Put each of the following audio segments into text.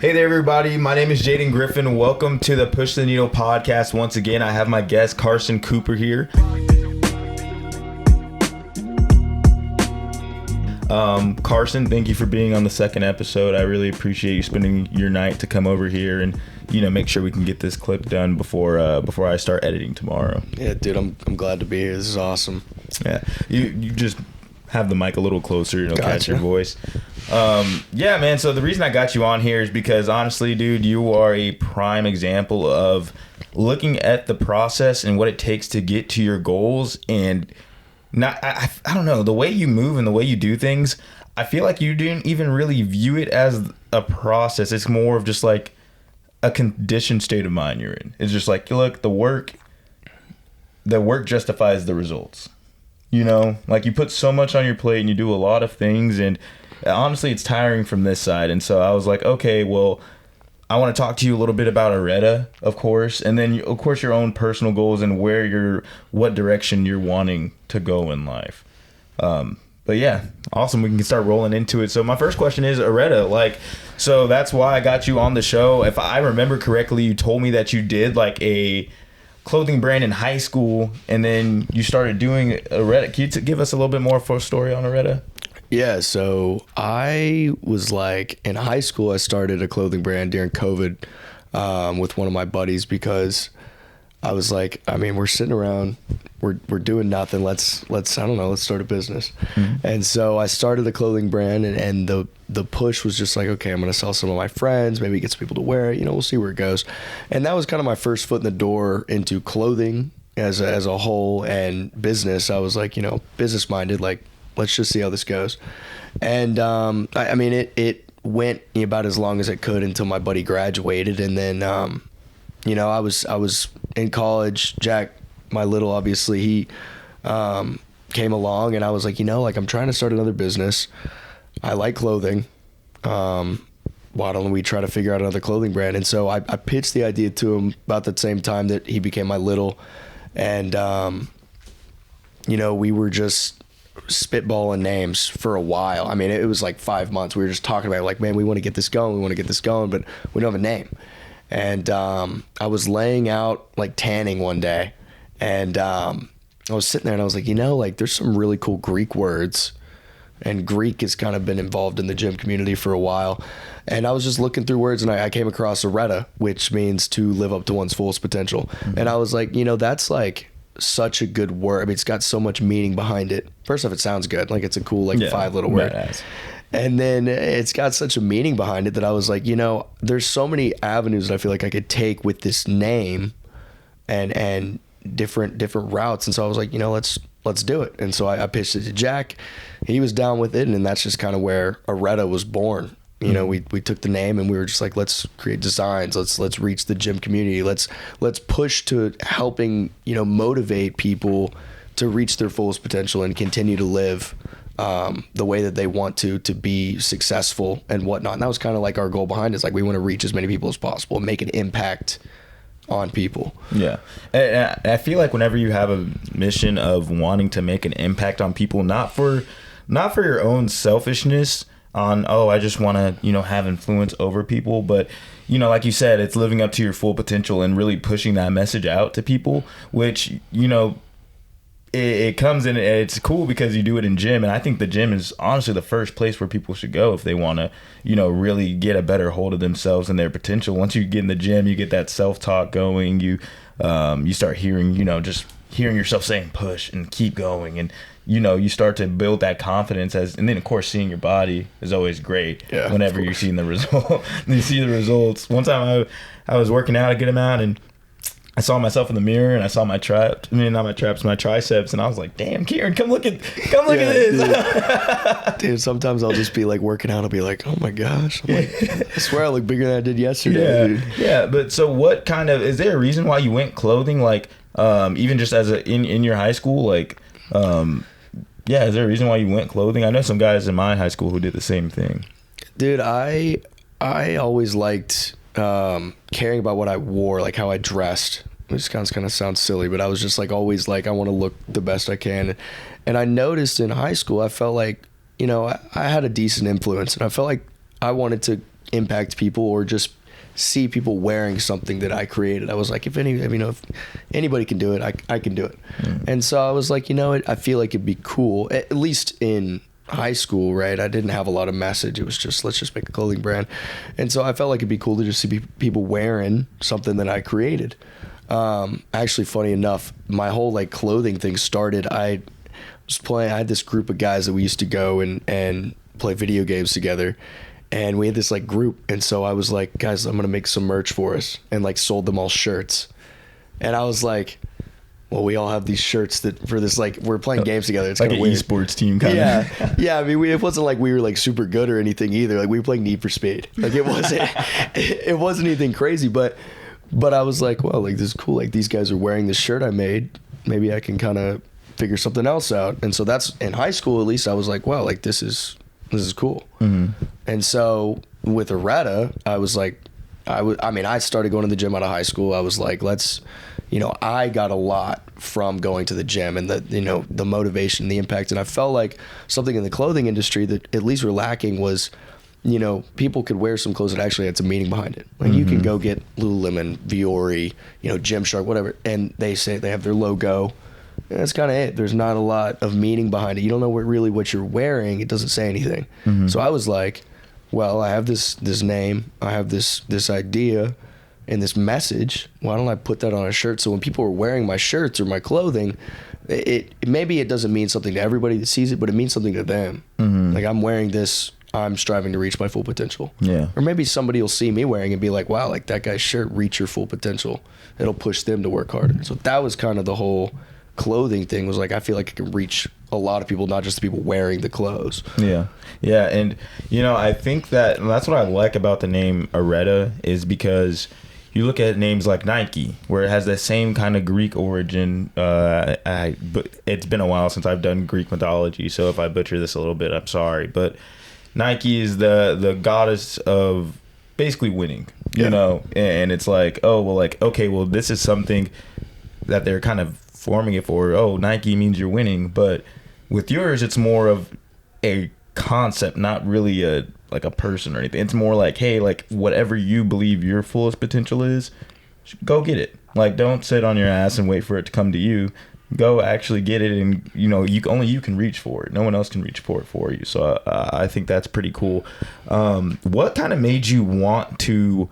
Hey there, everybody. My name is Jaden Griffin. Welcome to the Push the Needle podcast. Once again, I have my guest, Carson Cooper, here. Carson, thank you for being on the second episode. I really appreciate you spending your night to come over here and, make sure we can get this clip done before I start editing tomorrow. Yeah, dude, I'm glad to be here. This is awesome. Yeah, you just have the mic a little closer, Gotcha. Catch your voice. Yeah, man. So the reason I got you on here is because honestly, dude, you are a prime example of looking at the process and what it takes to get to your goals. And I don't know, the way you move and the way you do things, I feel like you didn't even really view it as a process. It's more of just like a conditioned state of mind you're in. It's just like, look, the work justifies the results. Like you put so much on your plate and you do a lot of things, and honestly, it's tiring from this side. And so I was like, okay, well, I want to talk to you a little bit about Areta, of course, and then, of course, your own personal goals and what direction you're wanting to go in life. But yeah, awesome. We can start rolling into it. So my first question is Areta. So that's why I got you on the show. If I remember correctly, you told me that you did like a clothing brand in high school, and then you started doing Areta. Can you give us a little bit more for a story on Areta? Yeah, so I was like in high school. I started a clothing brand during COVID with one of my buddies because I was like, we're sitting around, we're doing nothing. Let's start a business. Mm-hmm. And so I started the clothing brand, and the push was just like, okay, I'm gonna sell some of my friends, maybe get some people to wear it. We'll see where it goes. And that was kind of my first foot in the door into clothing as a whole and business. I was like, business minded, like, let's just see how this goes. And it went about as long as it could until my buddy graduated. And then, I was in college. Jack, my little, obviously, he came along, and I was like, I'm trying to start another business. I like clothing. Why don't we try to figure out another clothing brand? And so I pitched the idea to him about the same time that he became my little. And, we were just spitballing names for a while. It was like 5 months. We were just talking about it, like, man, we want to get this going, but we don't have a name. And I was laying out like tanning one day, and I was sitting there and I was like, there's some really cool Greek words, and Greek has kind of been involved in the gym community for a while. And I was just looking through words, and I came across Areta, which means to live up to one's fullest potential. Mm-hmm. And I was like, that's like such a good word. It's got so much meaning behind it. First off, it sounds good. Like it's a cool, 5 little word. Badass. And then it's got such a meaning behind it that I was like, there's so many avenues that I feel like I could take with this name and different routes. And so I was like, let's do it. And so I pitched it to Jack. He was down with it. And that's just kind of where Areta was born. We took the name, and we were just like, let's create designs. Let's reach the gym community. Let's push to helping, motivate people to reach their fullest potential and continue to live the way that they want to be successful and whatnot. And that was kind of like our goal behind it. It's like, we want to reach as many people as possible and make an impact on people. Yeah. And I feel like whenever you have a mission of wanting to make an impact on people, not for your own selfishness on, I just want to, have influence over people, but like you said, it's living up to your full potential and really pushing that message out to people, which, it comes in, it's cool because you do it in gym, and I think the gym is honestly the first place where people should go if they want to, really get a better hold of themselves and their potential. Once you get in the gym, you get that self-talk going, you start hearing, just hearing yourself saying push and keep going, and you start to build that confidence and then of course seeing your body is always great. Yeah, whenever you're seeing the result. You see the results. One time I was working out a good amount, and I saw myself in the mirror, and I saw my triceps, and I was like, damn, Kieran, come look at this. Dude, sometimes I'll just be like working out, I'll be like, oh my gosh, I'm like, I swear I look bigger than I did yesterday. Yeah, dude. Yeah, but so what kind of, is there a reason why you went clothing, like even just as in your high school, like is there a reason why you went clothing? I know some guys in my high school who did the same thing. Dude, I always liked caring about what I wore, like how I dressed. Which kind of sounds silly, but I was just like always like, I want to look the best I can. And I noticed in high school, I felt like, I had a decent influence, and I felt like I wanted to impact people or just see people wearing something that I created. I was like, if anybody can do it, I can do it. And so I was like, you know what? I feel like it'd be cool, at least in high school, right? I didn't have a lot of message. It was just, let's just make a clothing brand. And so I felt like it'd be cool to just see people wearing something that I created. Actually, funny enough, my whole like clothing thing started, I had this group of guys that we used to go and play video games together. And we had this like group. And so I was like, guys, I'm going to make some merch for us, and like sold them all shirts. And I was like, well, we all have these shirts that for this, like, we're playing games together. It's like an weird esports team kind of. Yeah. I mean, it wasn't like we were like super good or anything either. Like we were playing Need for Speed. Like it wasn't anything crazy, but I was like, well, like this is cool. Like these guys are wearing this shirt I made. Maybe I can kind of figure something else out. And so that's in high school, at least I was like, well, like this is cool. And so with Areta, I was like, I started going to the gym out of high school. I was like, I got a lot from going to the gym and the motivation, the impact. And I felt like something in the clothing industry that at least we're lacking was, people could wear some clothes that actually had some meaning behind it. Like you can go get Lululemon, Viore, Gymshark, whatever. And they say they have their logo. And that's kind of it. There's not a lot of meaning behind it. You don't know really what you're wearing. It doesn't say anything. So I was like, well, I have this name. I have this idea and this message. Why don't I put that on a shirt? So when people are wearing my shirts or my clothing, maybe it doesn't mean something to everybody that sees it, but it means something to them. Like I'm wearing this. I'm striving to reach my full potential. Yeah. Or maybe somebody will see me wearing it and be like, wow, like that guy's shirt, reach your full potential. It'll push them to work harder. So that was kind of the whole clothing thing, was like, I feel like it can reach a lot of people, not just the people wearing the clothes. Yeah. And I think that's what I like about the name Areta, is because you look at names like Nike, where it has that same kind of Greek origin. But it's been a while since I've done Greek mythology, so if I butcher this a little bit, I'm sorry. But Nike is the goddess of basically winning, and it's like, oh, well, like, okay, well, this is something that they're kind of forming it for. Oh, Nike means you're winning. But with yours, it's more of a concept, not really a person or anything. It's more like, hey, like whatever you believe your fullest potential is, go get it. Like, don't sit on your ass and wait for it to come to you. Go actually get it, and you can reach for it. No one else can reach for it for you. So I think that's pretty cool. What kind of made you want to,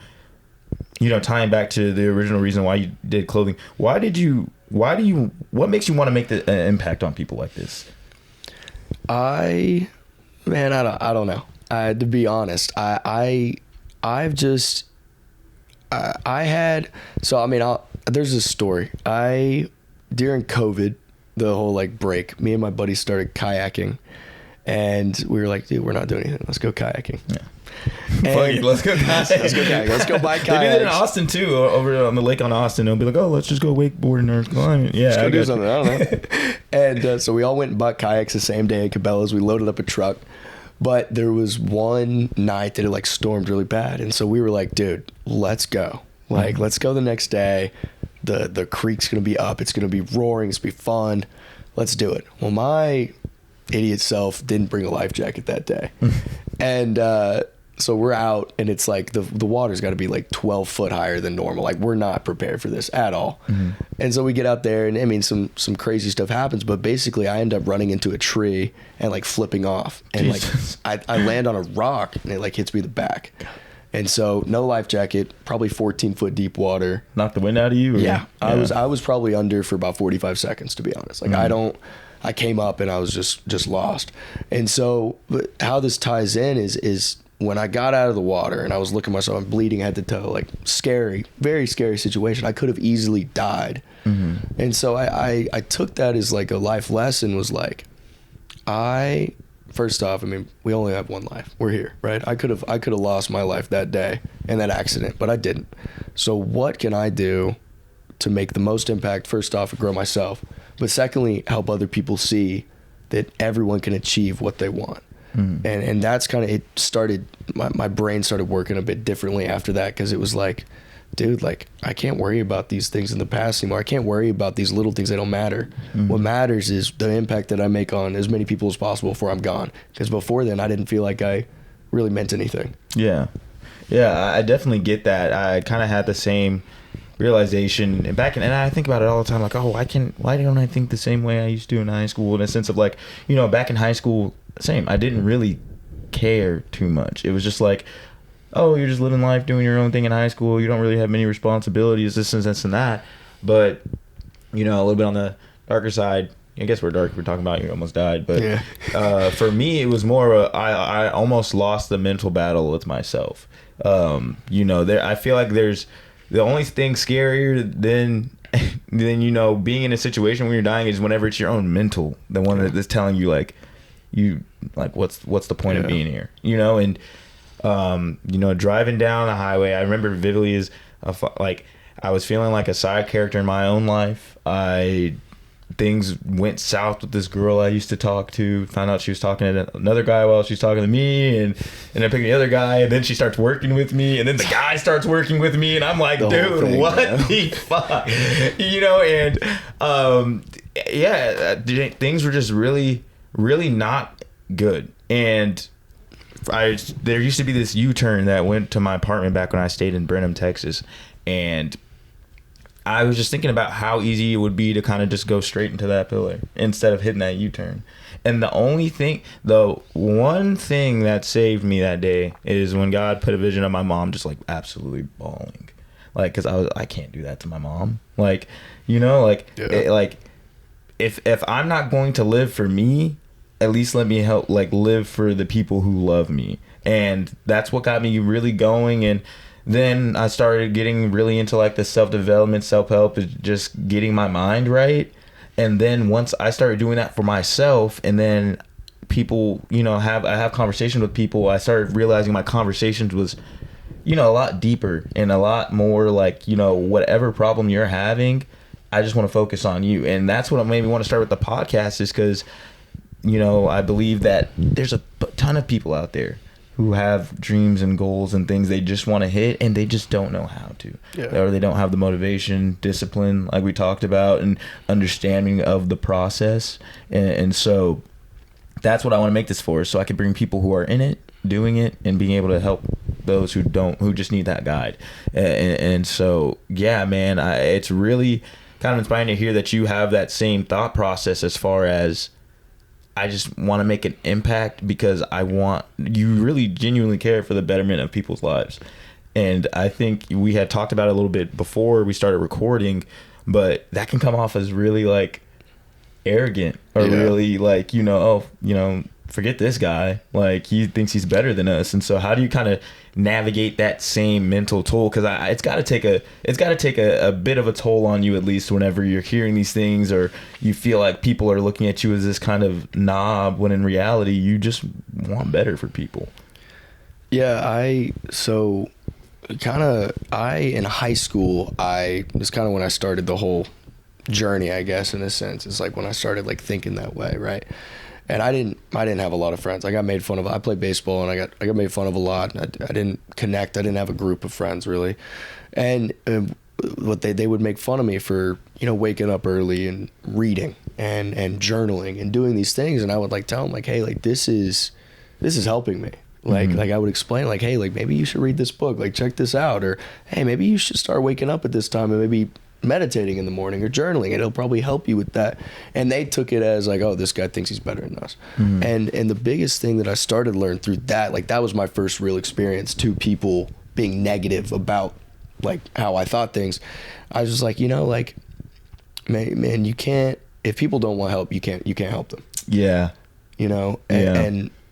tying back to the original reason why you did clothing, what makes you want to make the impact on people like this? I don't know. To be honest, there's this story. During COVID, the whole like break, me and my buddy started kayaking, and we were like, dude, we're not doing anything. Let's go kayaking. Yeah. Let's go kayaking. Let's go kayaking. Let's go buy kayaks. They do that in Austin too, over on the lake on Austin. They'll be like, oh, let's just go wakeboarding or climbing. Yeah, let's go do something. I don't know. And so we all went and bought kayaks the same day at Cabela's. We loaded up a truck, but there was one night that it like stormed really bad, and so we were like, dude, let's go. Like, let's go the next day. The creek's gonna be up. It's gonna be roaring. It's gonna be fun. Let's do it. Well, my idiot self didn't bring a life jacket that day, and so we're out, and it's like the water's got to be like 12 foot higher than normal. Like, we're not prepared for this at all. And so we get out there, and I mean, some crazy stuff happens, but basically I end up running into a tree and like flipping off, and Jesus. Like I land on a rock, and it like hits me in the back. And so no life jacket, probably 14-foot deep water. Knocked the wind out of you? Or? Yeah. I was probably under for about 45 seconds, to be honest. Like, I came up and I was just lost. And so how this ties in is when I got out of the water and I was looking at myself, I'm bleeding head to toe, like scary, very scary situation. I could have easily died. And so I took that as like a life lesson, was like, first off, I mean, we only have one life. We're here, right? I could have lost my life that day in that accident, but I didn't. So what can I do to make the most impact? First off, and grow myself, but secondly, help other people see that everyone can achieve what they want. And that's kind of, it started, my brain started working a bit differently after that, because it was like, dude, like, I can't worry about these things in the past anymore. I can't worry about these little things that don't matter. What matters is the impact that I make on as many people as possible before I'm gone. Because before then, I didn't feel like I really meant anything. Yeah. Yeah, I definitely get that. I kind of had the same realization and I think about it all the time, like, oh, why don't I think the same way I used to in high school, in a sense of like, back in high school, same, I didn't really care too much. It was just like, oh, you're just living life, doing your own thing in high school, you don't really have many responsibilities, this and this and that. But a little bit on the darker side, I guess we're talking about you almost died, but yeah. For me it was more of I almost lost the mental battle with myself. I feel like there's the only thing scarier than being in a situation when you're dying is whenever it's your own mental, the one that's telling you like what's the point of being here, and driving down the highway, I remember vividly as I was feeling like a side character in my own life. Things went south with this girl I used to talk to. Found out she was talking to another guy while she was talking to me, and I picked the other guy, and then she starts working with me, and then the guy starts working with me, and I'm like, dude, what the fuck? Things were just really, really not good. And there used to be this U-turn that went to my apartment back when I stayed in Brenham, Texas, and I was just thinking about how easy it would be to kind of just go straight into that pillar instead of hitting that U-turn. And the one thing that saved me that day is when God put a vision of my mom just like absolutely bawling. Like, cause I can't do that to my mom. Like, if I'm not going to live for me, at least let me help live for the people who love me. And that's what got me really going. And then I started getting really into the self-development, self-help, is just getting my mind right. And then once I started doing that for myself, and then people, I have conversations with people, I started realizing my conversations was, a lot deeper and a lot more whatever problem you're having, I just want to focus on you. And that's what made me want to start with the podcast, is because, I believe that there's a ton of people out there who have dreams and goals and things they just want to hit, and they just don't know how to. Yeah. Or they don't have the motivation, discipline, like we talked about, and understanding of the process. And so that's what I want to make this for, so I can bring people who are in it, doing it, and being able to help those who just need that guide. And so, yeah, man, it's really kind of inspiring to hear that you have that same thought process, as far as I just want to make an impact because you really genuinely care for the betterment of people's lives. And I think we had talked about it a little bit before we started recording, but that can come off as really arrogant, or really forget this guy, he thinks he's better than us. And so how do you kind of navigate that same mental toll? Because it's got to take a bit of a toll on you, at least whenever you're hearing these things, or you feel like people are looking at you as this kind of knob, when in reality you just want better for people. Yeah, in high school, it's kind of when I started the whole journey, I guess, in a sense. It's when I started thinking that way, right? And I didn't have a lot of friends. I got made fun of. I played baseball, and I got made fun of a lot. I didn't connect. I didn't have a group of friends really, and what they would make fun of me for waking up early and reading and journaling and doing these things. And I would tell them hey, this is helping me. I would explain hey, maybe you should read this book. Check this out. Or hey, maybe you should start waking up at this time and maybe meditating in the morning or journaling, and it'll probably help you with that. And they took it as oh, this guy thinks he's better than us. And the biggest thing that I started to learn through that, that was my first real experience to people being negative about how I thought things. I was just man, you can't, if people don't want help, you can't help them. Yeah.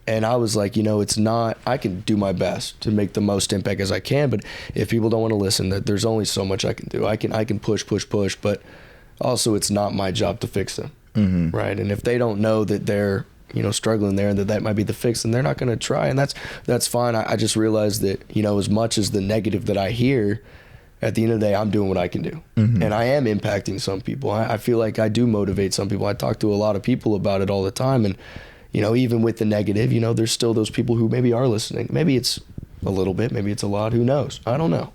And I was it's not, I can do my best to make the most impact as I can, but if people don't want to listen, that there's only so much I can do. I can push, but also it's not my job to fix them. Right. And if they don't know that they're, struggling there, and that might be the fix, then they're not going to try. And that's fine. I just realized that, as much as the negative that I hear, at the end of the day, I'm doing what I can do. And I am impacting some people. I feel like I do motivate some people. I talk to a lot of people about it all the time. And, even with the negative, there's still those people who maybe are listening. Maybe it's a little bit, maybe it's a lot, who knows? I don't know.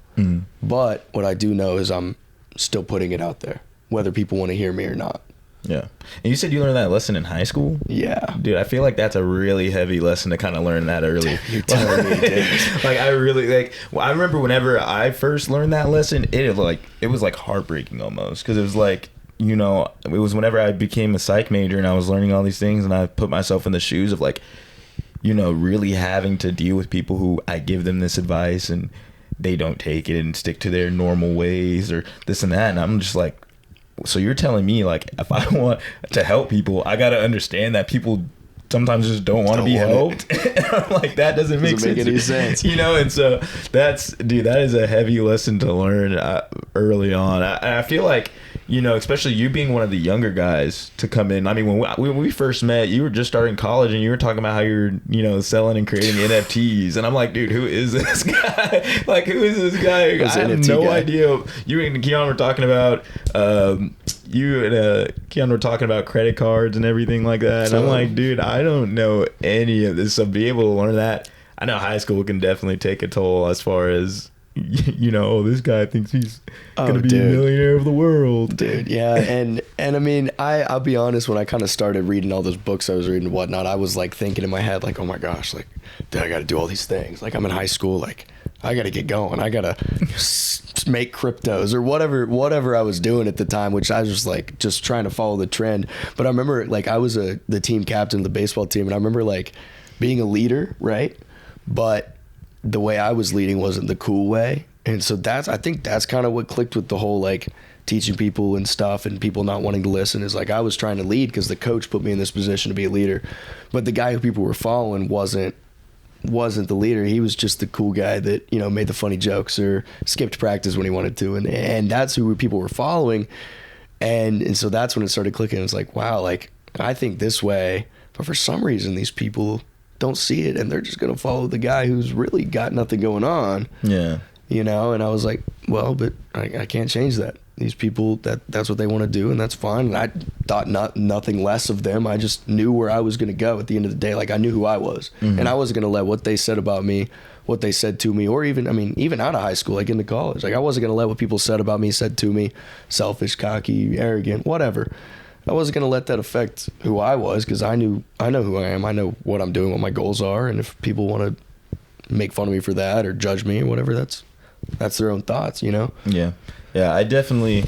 But what I do know is I'm still putting it out there, whether people want to hear me or not. Yeah. And you said you learned that lesson in high school? Yeah. Dude, I feel like that's a really heavy lesson to kind of learn that early. You're telling me, dude. Like, I really, like, well, I remember whenever I first learned that lesson, it was like heartbreaking almost. Because it was like, you know, it was whenever I became a psych major and I was learning all these things and I put myself in the shoes of like, you know, really having to deal with people who I give them this advice and they don't take it and stick to their normal ways or this and that. And I'm just like, so you're telling me, like, if I want to help people, I got to understand that people sometimes just don't want to be helped. And I'm like, that doesn't make any sense. You know, and so that is a heavy lesson to learn early on. I feel like, you know, especially you being one of the younger guys to come in. I mean, when we first met, you were just starting college and you were talking about how you're, you know, selling and creating NFTs. And I'm like, dude, who is this guy? Like, who is this guy? I have no idea. You and Keon were talking about, Keon were talking about credit cards and everything like that. And I'm like, dude, I don't know any of this. So be able to learn that. I know high school can definitely take a toll as far as, you know, oh, this guy thinks he's gonna be a millionaire of the world, dude. Yeah. and I mean, I'll be honest, when I kind of started reading all those books I was reading and whatnot, I was like thinking in my head, like, oh my gosh, like, dude, I gotta do all these things. Like, I'm in high school, like, I gotta get going. I gotta make cryptos or whatever I was doing at the time, which I was just like just trying to follow the trend. But I remember, like, I was the team captain of the baseball team, and I remember like being a leader, right? But the way I was leading wasn't the cool way. And so I think that's kind of what clicked with the whole like teaching people and stuff and people not wanting to listen, is like I was trying to lead because the coach put me in this position to be a leader. But the guy who people were following wasn't the leader. He was just the cool guy that, you know, made the funny jokes or skipped practice when he wanted to. And that's who people were following. And so that's when it started clicking. It was like, wow, like I think this way, but for some reason these people don't see it and they're just going to follow the guy who's really got nothing going on. Yeah. You know, and I was like, well, but I can't change that. These people, that's what they want to do, and that's fine. And I thought nothing less of them. I just knew where I was going to go at the end of the day. Like, I knew who I was. Mm-hmm. And I wasn't going to let what they said about me, what they said to me, or even out of high school, like into college. Like, I wasn't going to let what people said about me, said to me, selfish, cocky, arrogant, whatever. I wasn't going to let that affect who I was, because I know who I am. I know what I'm doing, what my goals are. And if people want to make fun of me for that or judge me or whatever, that's their own thoughts, you know? Yeah. Yeah, I definitely,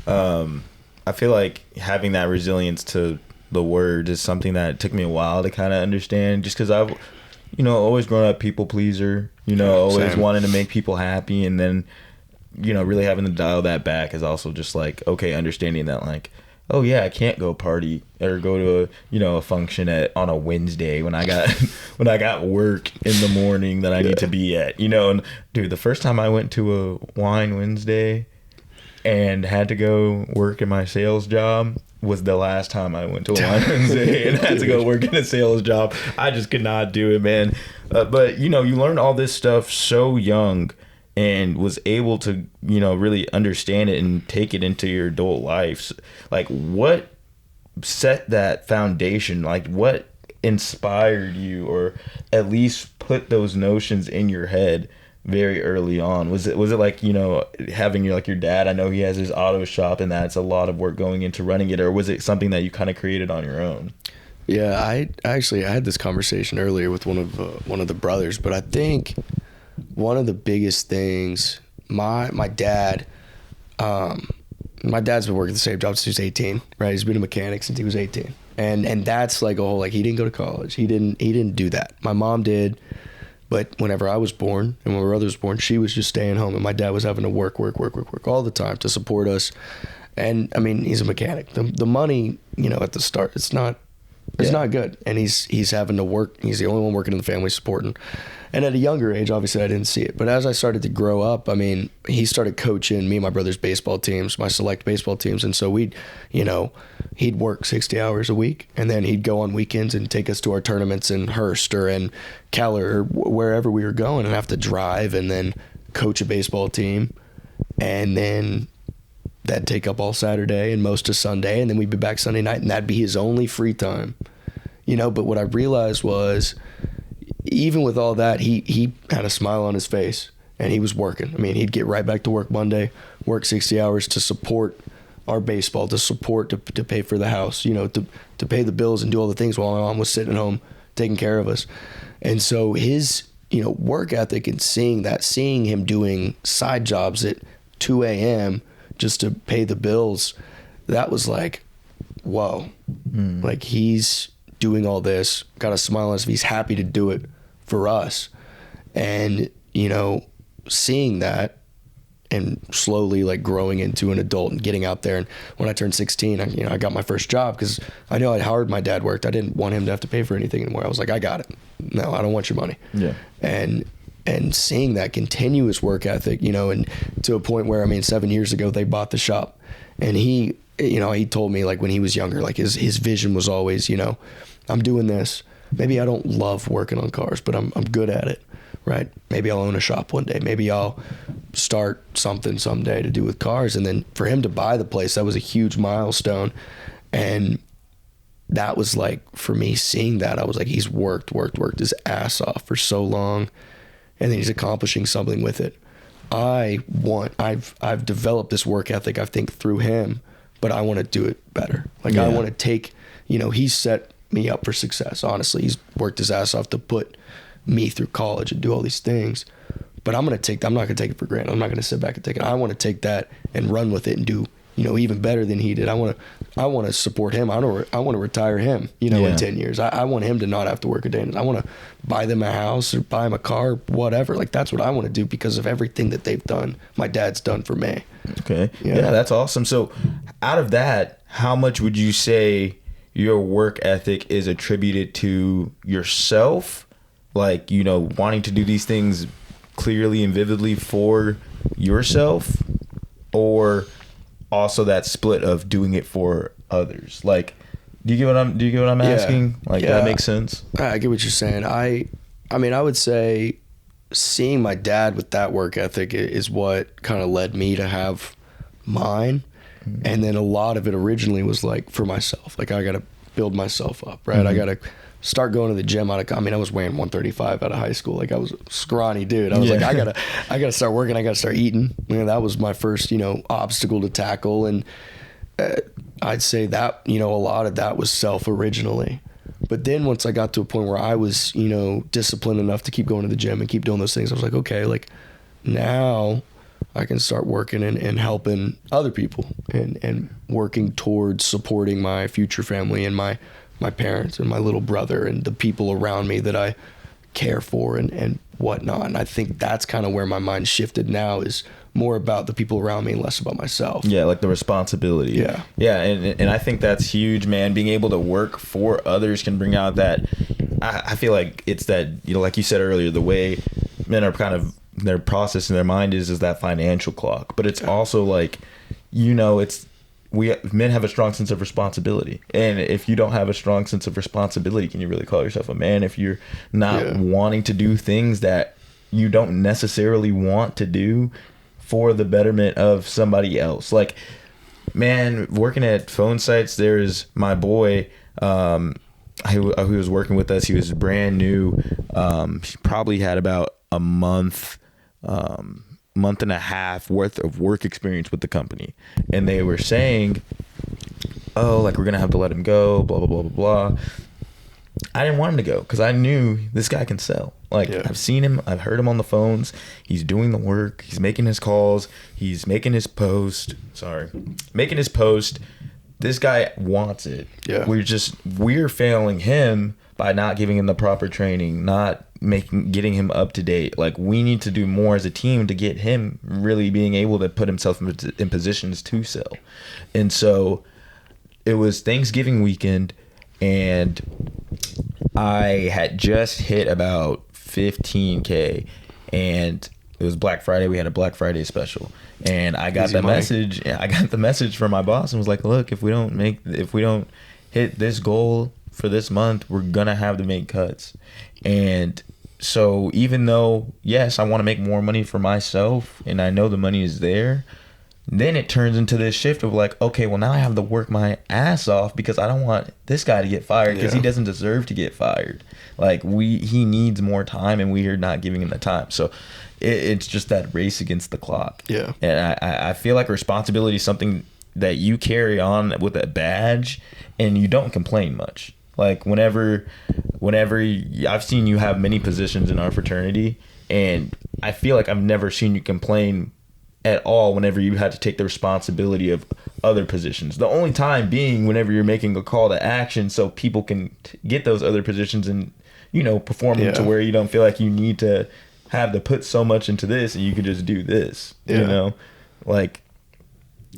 I feel like having that resilience to the words is something that took me a while to kind of understand, just because I've, you know, always grown up people pleaser, you know, always wanting to make people happy. And then, you know, really having to dial that back is also just like, okay, understanding that like, oh yeah, I can't go party or go to a function on a Wednesday when I got work in the morning that I need to be at, you know. And dude, the first time I went to a wine Wednesday and had to go work in my sales job was the last time I went to a wine Wednesday and had to go work in a sales job. I just could not do it, man. But you know, you learn all this stuff so young and was able to, you know, really understand it and take it into your adult life. Like, what set that foundation? Like, what inspired you, or at least put those notions in your head very early on? Was it like, you know, having your dad? I know he has his auto shop, and that's a lot of work going into running it. Or was it something that you kind of created on your own? Yeah, I had this conversation earlier with one of the brothers, but I think one of the biggest things, my dad's been working the same job since he was 18, right? He's been a mechanic since he was 18. And that's like a whole, like, he didn't go to college. He didn't do that. My mom did, but whenever I was born and when my brother was born, she was just staying home, and my dad was having to work all the time to support us. And I mean, he's a mechanic. The money, you know, at the start, it's not good. And he's having to work. He's the only one working in the family, supporting. And at a younger age, obviously, I didn't see it. But as I started to grow up, I mean, he started coaching me and my brother's baseball teams, my select baseball teams. And so he'd work 60 hours a week, and then he'd go on weekends and take us to our tournaments in Hearst or in Keller or wherever we were going, and have to drive and then coach a baseball team. And then that'd take up all Saturday and most of Sunday, and then we'd be back Sunday night, and that'd be his only free time. You know, but what I realized was, even with all that, he had a smile on his face, and he was working. I mean, he'd get right back to work Monday, work 60 hours to support our baseball, to support, to pay for the house, you know, to pay the bills and do all the things while my mom was sitting at home taking care of us. And so his, you know, work ethic and seeing him doing side jobs at 2 a.m. just to pay the bills, that was like, whoa, like he's doing all this, got a smile on his face, he's happy to do it for us. And, you know, seeing that and slowly like growing into an adult and getting out there. And when I turned 16, I got my first job because I know how hard my dad worked. I didn't want him to have to pay for anything anymore. I was like, I got it. No, I don't want your money. Yeah. And seeing that continuous work ethic, you know, and to a point where, I mean, 7 years ago, they bought the shop. And he, you know, he told me like when he was younger, like his vision was always, you know, I'm doing this. Maybe I don't love working on cars, but I'm good at it, right? Maybe I'll own a shop one day. Maybe I'll start something someday to do with cars. And then for him to buy the place, that was a huge milestone. And that was like, for me, seeing that, I was like, he's worked his ass off for so long, and then he's accomplishing something with it. I've developed this work ethic, I think, through him, but I want to do it better. Like, I want to take, you know, he's set me up for success. Honestly, he's worked his ass off to put me through college and do all these things, but I'm not going to take it for granted. I'm not going to sit back and take it. I want to take that and run with it and do, you know, even better than he did. I want to support him. I want to retire him, you know, in 10 years. I want him to not have to work a day. I want to buy them a house or buy him a car, whatever. Like, that's what I want to do because of everything that they've done. My dad's done for me. Okay. Yeah, that's awesome. So out of that, how much would you say your work ethic is attributed to yourself? Like, you know, wanting to do these things clearly and vividly for yourself, or also that split of doing it for others? Like, do you get what I'm asking? Like, that makes sense. I get what you're saying. I mean, I would say seeing my dad with that work ethic is what kind of led me to have mine. And then a lot of it originally was like for myself. Like, I got to build myself up, right? I got to start going to the gym I was weighing 135 out of high school. Like, I was a scrawny dude. I was like, I gotta start working. I gotta start eating. You know, that was my first, you know, obstacle to tackle. And I'd say that, you know, a lot of that was self originally. But then once I got to a point where I was, you know, disciplined enough to keep going to the gym and keep doing those things, I was like, okay, like now I can start working and helping other people and working towards supporting my future family and my parents and my little brother and the people around me that I care for and whatnot. And I think that's kind of where my mind shifted now, is more about the people around me and less about myself. Yeah, like the responsibility. Yeah. And I think that's huge, man. Being able to work for others can bring out that, I feel like it's that, you know, like you said earlier, the way men are kind of, their process in their mind is that financial clock. But it's also like, you know, men have a strong sense of responsibility, and if you don't have a strong sense of responsibility, can you really call yourself a man if you're not wanting to do things that you don't necessarily want to do for the betterment of somebody else? Like, man, working at phone sites, there's my boy, he was working with us. He was brand new. He probably had about a month and a half worth of work experience with the company, and they were saying, oh, like, we're gonna have to let him go, blah blah blah blah blah. I didn't want him to go because I knew this guy can sell. Like, I've seen him, I've heard him on the phones. He's doing the work, he's making his calls, he's making his post. This guy wants it. We're failing him by not giving him the proper training, not getting him up to date. Like, we need to do more as a team to get him really being able to put himself in positions to sell. And so it was Thanksgiving weekend, and I had just hit about 15K, and it was Black Friday. We had a Black Friday special, and I got the message from my boss and was like, look, if we don't hit this goal for this month, we're gonna have to make cuts. And so even though, yes, I want to make more money for myself and I know the money is there, then it turns into this shift of like, okay, well, now I have to work my ass off because I don't want this guy to get fired because he doesn't deserve to get fired. Like, he needs more time, and we are not giving him the time. So it's just that race against the clock. Yeah. And I feel like responsibility is something that you carry on with a badge and you don't complain much. Like whenever I've seen you have many positions in our fraternity, and I feel like I've never seen you complain at all whenever you had to take the responsibility of other positions. The only time being whenever you're making a call to action so people can get those other positions and, you know, perform them to where you don't feel like you need to have to put so much into this and you can just do this, you know? Like,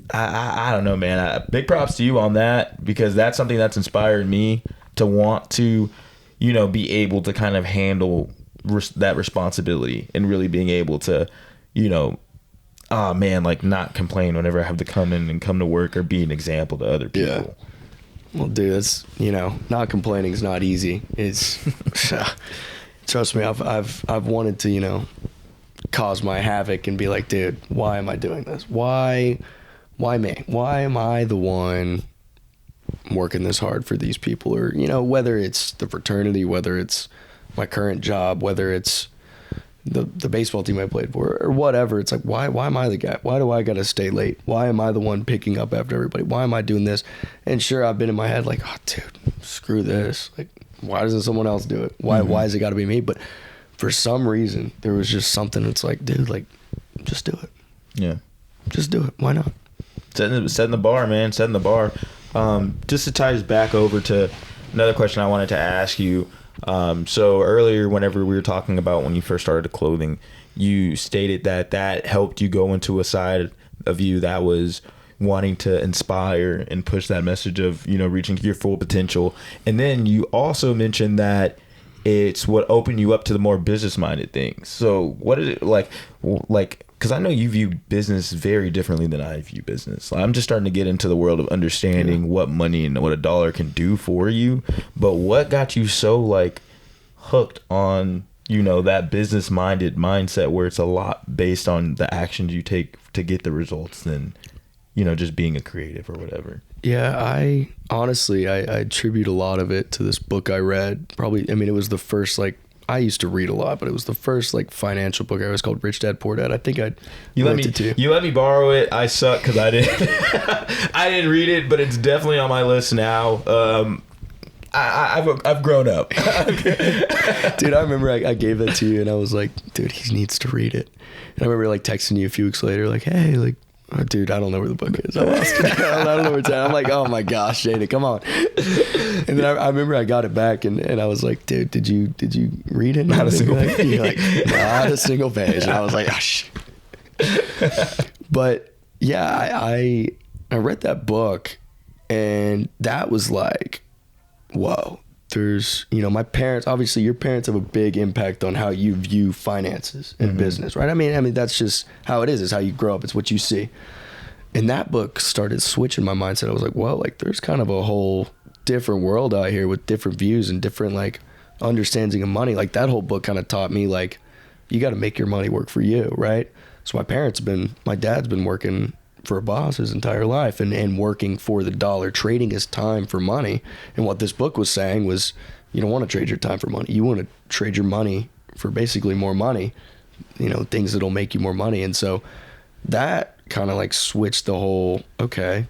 I don't know, man. Big props to you on that, because that's something that's inspired me to want to, you know, be able to kind of handle that responsibility and really being able to, you know, oh man, like not complain whenever I have to come in and come to work or be an example to other people. Yeah. Well, dude, that's, you know, not complaining is not easy. It's trust me, I've wanted to, you know, cause my havoc and be like, dude, why am I doing this? Why me? Why am I the one working this hard for these people? Or, you know, whether it's the fraternity, whether it's my current job, whether it's the baseball team I played for, or whatever. It's like, why am I the guy? Why do I gotta stay late? Why am I the one picking up after everybody? Why am I doing this? And sure, I've been in my head like, oh, dude, screw this. Like, why doesn't someone else do it? Why is it gotta be me? But for some reason, there was just something that's like, dude, like, just do it. Yeah. Just do it. Why not? Setting the bar, man. Setting the bar. Just to tie us back over to another question I wanted to ask you. So earlier, whenever we were talking about when you first started the clothing, you stated that helped you go into a side of you that was wanting to inspire and push that message of, you know, reaching your full potential. And then you also mentioned that it's what opened you up to the more business-minded things. So what is it like, because I know you view business very differently than I view business. I'm just starting to get into the world of understanding what money and what a dollar can do for you. But what got you so like hooked on, you know, that business-minded mindset where it's a lot based on the actions you take to get the results than, you know, just being a creative or whatever? Yeah, I honestly attribute a lot of it to this book I read. Probably, I mean, it was the first, like, I used to read a lot, but it was the first like financial book I was called Rich Dad Poor Dad. I think you let me borrow it. I suck because I didn't read it, but it's definitely on my list now. I've grown up. Dude, I remember I gave that to you and I was like, dude, he needs to read it. And I remember like texting you a few weeks later, like, hey, like, oh, dude, I don't know where the book is. I lost it. I don't know where it's at. I'm like, oh my gosh, Jaden, come on. And then I remember I got it back and I was like, dude, did you read it? Not a single page. You're like, not a single page. And I was like, oh, shit. But yeah, I read that book and that was like, whoa. There's, you know, my parents, obviously your parents have a big impact on how you view finances and business, right? I mean, that's just how it is. It's how you grow up. It's what you see. And that book started switching my mindset. I was like, well, like there's kind of a whole different world out here with different views and different like understanding of money. Like that whole book kind of taught me like, you got to make your money work for you, right? So my dad's been working for a boss his entire life and working for the dollar, trading his time for money. And what this book was saying was, you don't want to trade your time for money. You want to trade your money for basically more money, you know, things that'll make you more money. And so that kind of like switched the whole, okay,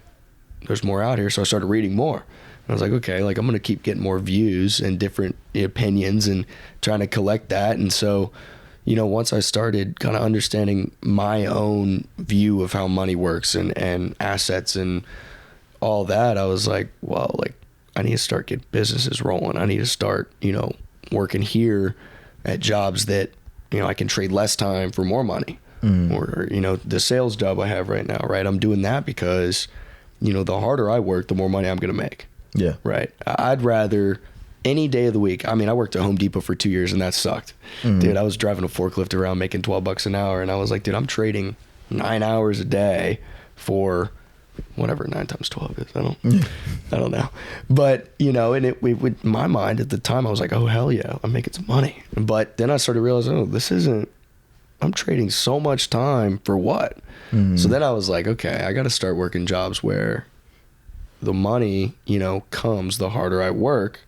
there's more out here. So I started reading more. And I was like, okay, like I'm going to keep getting more views and different opinions and trying to collect that. And so, you know, once I started kind of understanding my own view of how money works and assets and all that, I was like, well, like I need to start getting businesses rolling. I need to start, you know, working here at jobs that, you know, I can trade less time for more money. Or, you know, the sales job I have right now, right? I'm doing that because, you know, the harder I work, the more money I'm going to make. Yeah. Right. I'd rather any day of the week. I mean, I worked at Home Depot for 2 years and that sucked. Dude, I was driving a forklift around making $12 an hour and I was like, dude, I'm trading 9 hours a day for whatever 9 times 12 is. I don't know. But, you know, and with my mind at the time, I was like, oh, hell yeah, I'm making some money. But then I started realizing, oh, I'm trading so much time for what? So then I was like, okay, I got to start working jobs where the money, you know, comes the harder I work.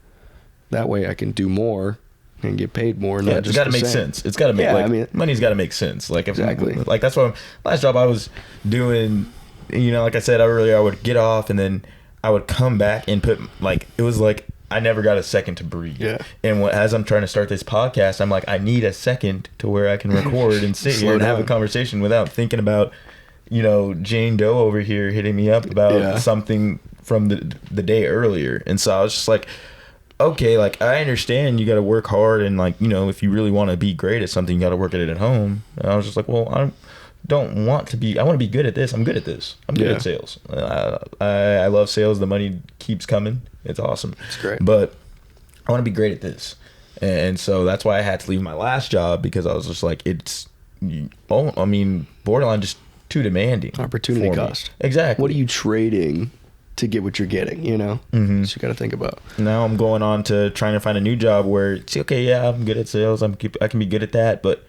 That way I can do more and get paid more. Yeah, it's got to make sense. It's got to make, money's got to make sense. Like, exactly. Like, that's why last job I was doing, you know, like I said earlier, I would get off and then I would come back and put, like, it was like I never got a second to breathe. Yeah. And as I'm trying to start this podcast, I'm like, I need a second to where I can record and sit here and have a conversation without thinking about, you know, Jane Doe over here hitting me up about something from the day earlier. And so I was just like, okay, like, I understand you got to work hard and, like, you know, if you really want to be great at something, you got to work at it at home. And I was just like, well, I don't want to be, I want to be good at this. I'm good at this. I'm good at sales. I love sales. The money keeps coming. It's awesome. It's great. But I want to be great at this. And so that's why I had to leave my last job, because I was just like, borderline just too demanding. Opportunity cost. Exactly. What are you trading to get what you're getting, you know? Mm-hmm. So you got to think about. Now I'm going on to trying to find a new job where it's okay, yeah, I'm good at sales. I can be good at that, but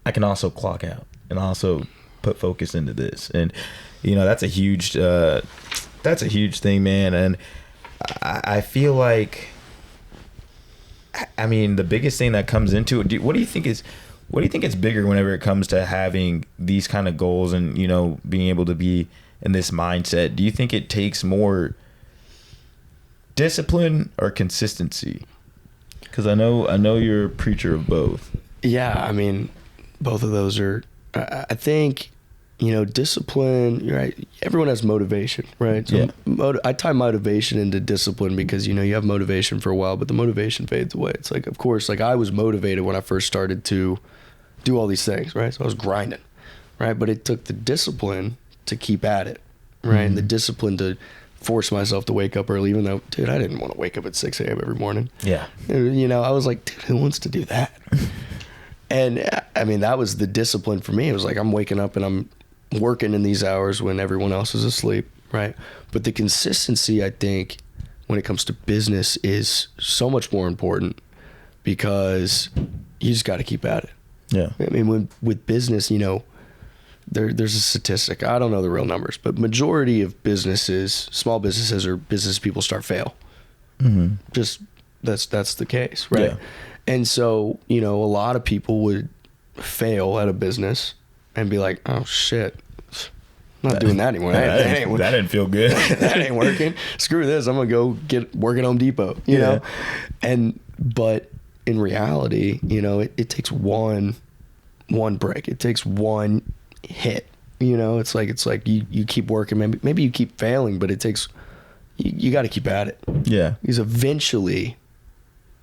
I can also clock out and also put focus into this. And, you know, that's a huge thing, man. And I feel like, I mean, the biggest thing that comes into it, what do you think is bigger whenever it comes to having these kind of goals and, you know, being able to be in this mindset? Do you think it takes more discipline or consistency? Because I know you're a preacher of both. Yeah, I mean, both of those are, I think, you know, discipline, right? Everyone has motivation, right? So I tie motivation into discipline because, you know, you have motivation for a while, but the motivation fades away. It's like, of course, like I was motivated when I first started to do all these things, right? So I was grinding, right? But it took the discipline to keep at it, right? And the discipline to force myself to wake up early, even though, dude, I didn't want to wake up at 6 a.m. every morning. Yeah. You know, I was like, dude, who wants to do that? And I mean, that was the discipline for me. It was like, I'm waking up and I'm working in these hours when everyone else is asleep, right? But the consistency, I think, when it comes to business is so much more important because you just got to keep at it. Yeah. I mean, with business, you know, there's a statistic. I don't know the real numbers, but majority of businesses, small businesses or business people fail. Mm-hmm. Just that's the case, right? Yeah. And so, you know, a lot of people would fail at a business and be like, oh shit, I'm not doing that anymore. That didn't feel good. That ain't working. Screw this. I'm gonna go work at Home Depot. You know, but in reality, you know, it takes one break. It takes one hit. You know, it's like you keep working. Maybe you keep failing, but it takes you got to keep at it. Yeah, because eventually,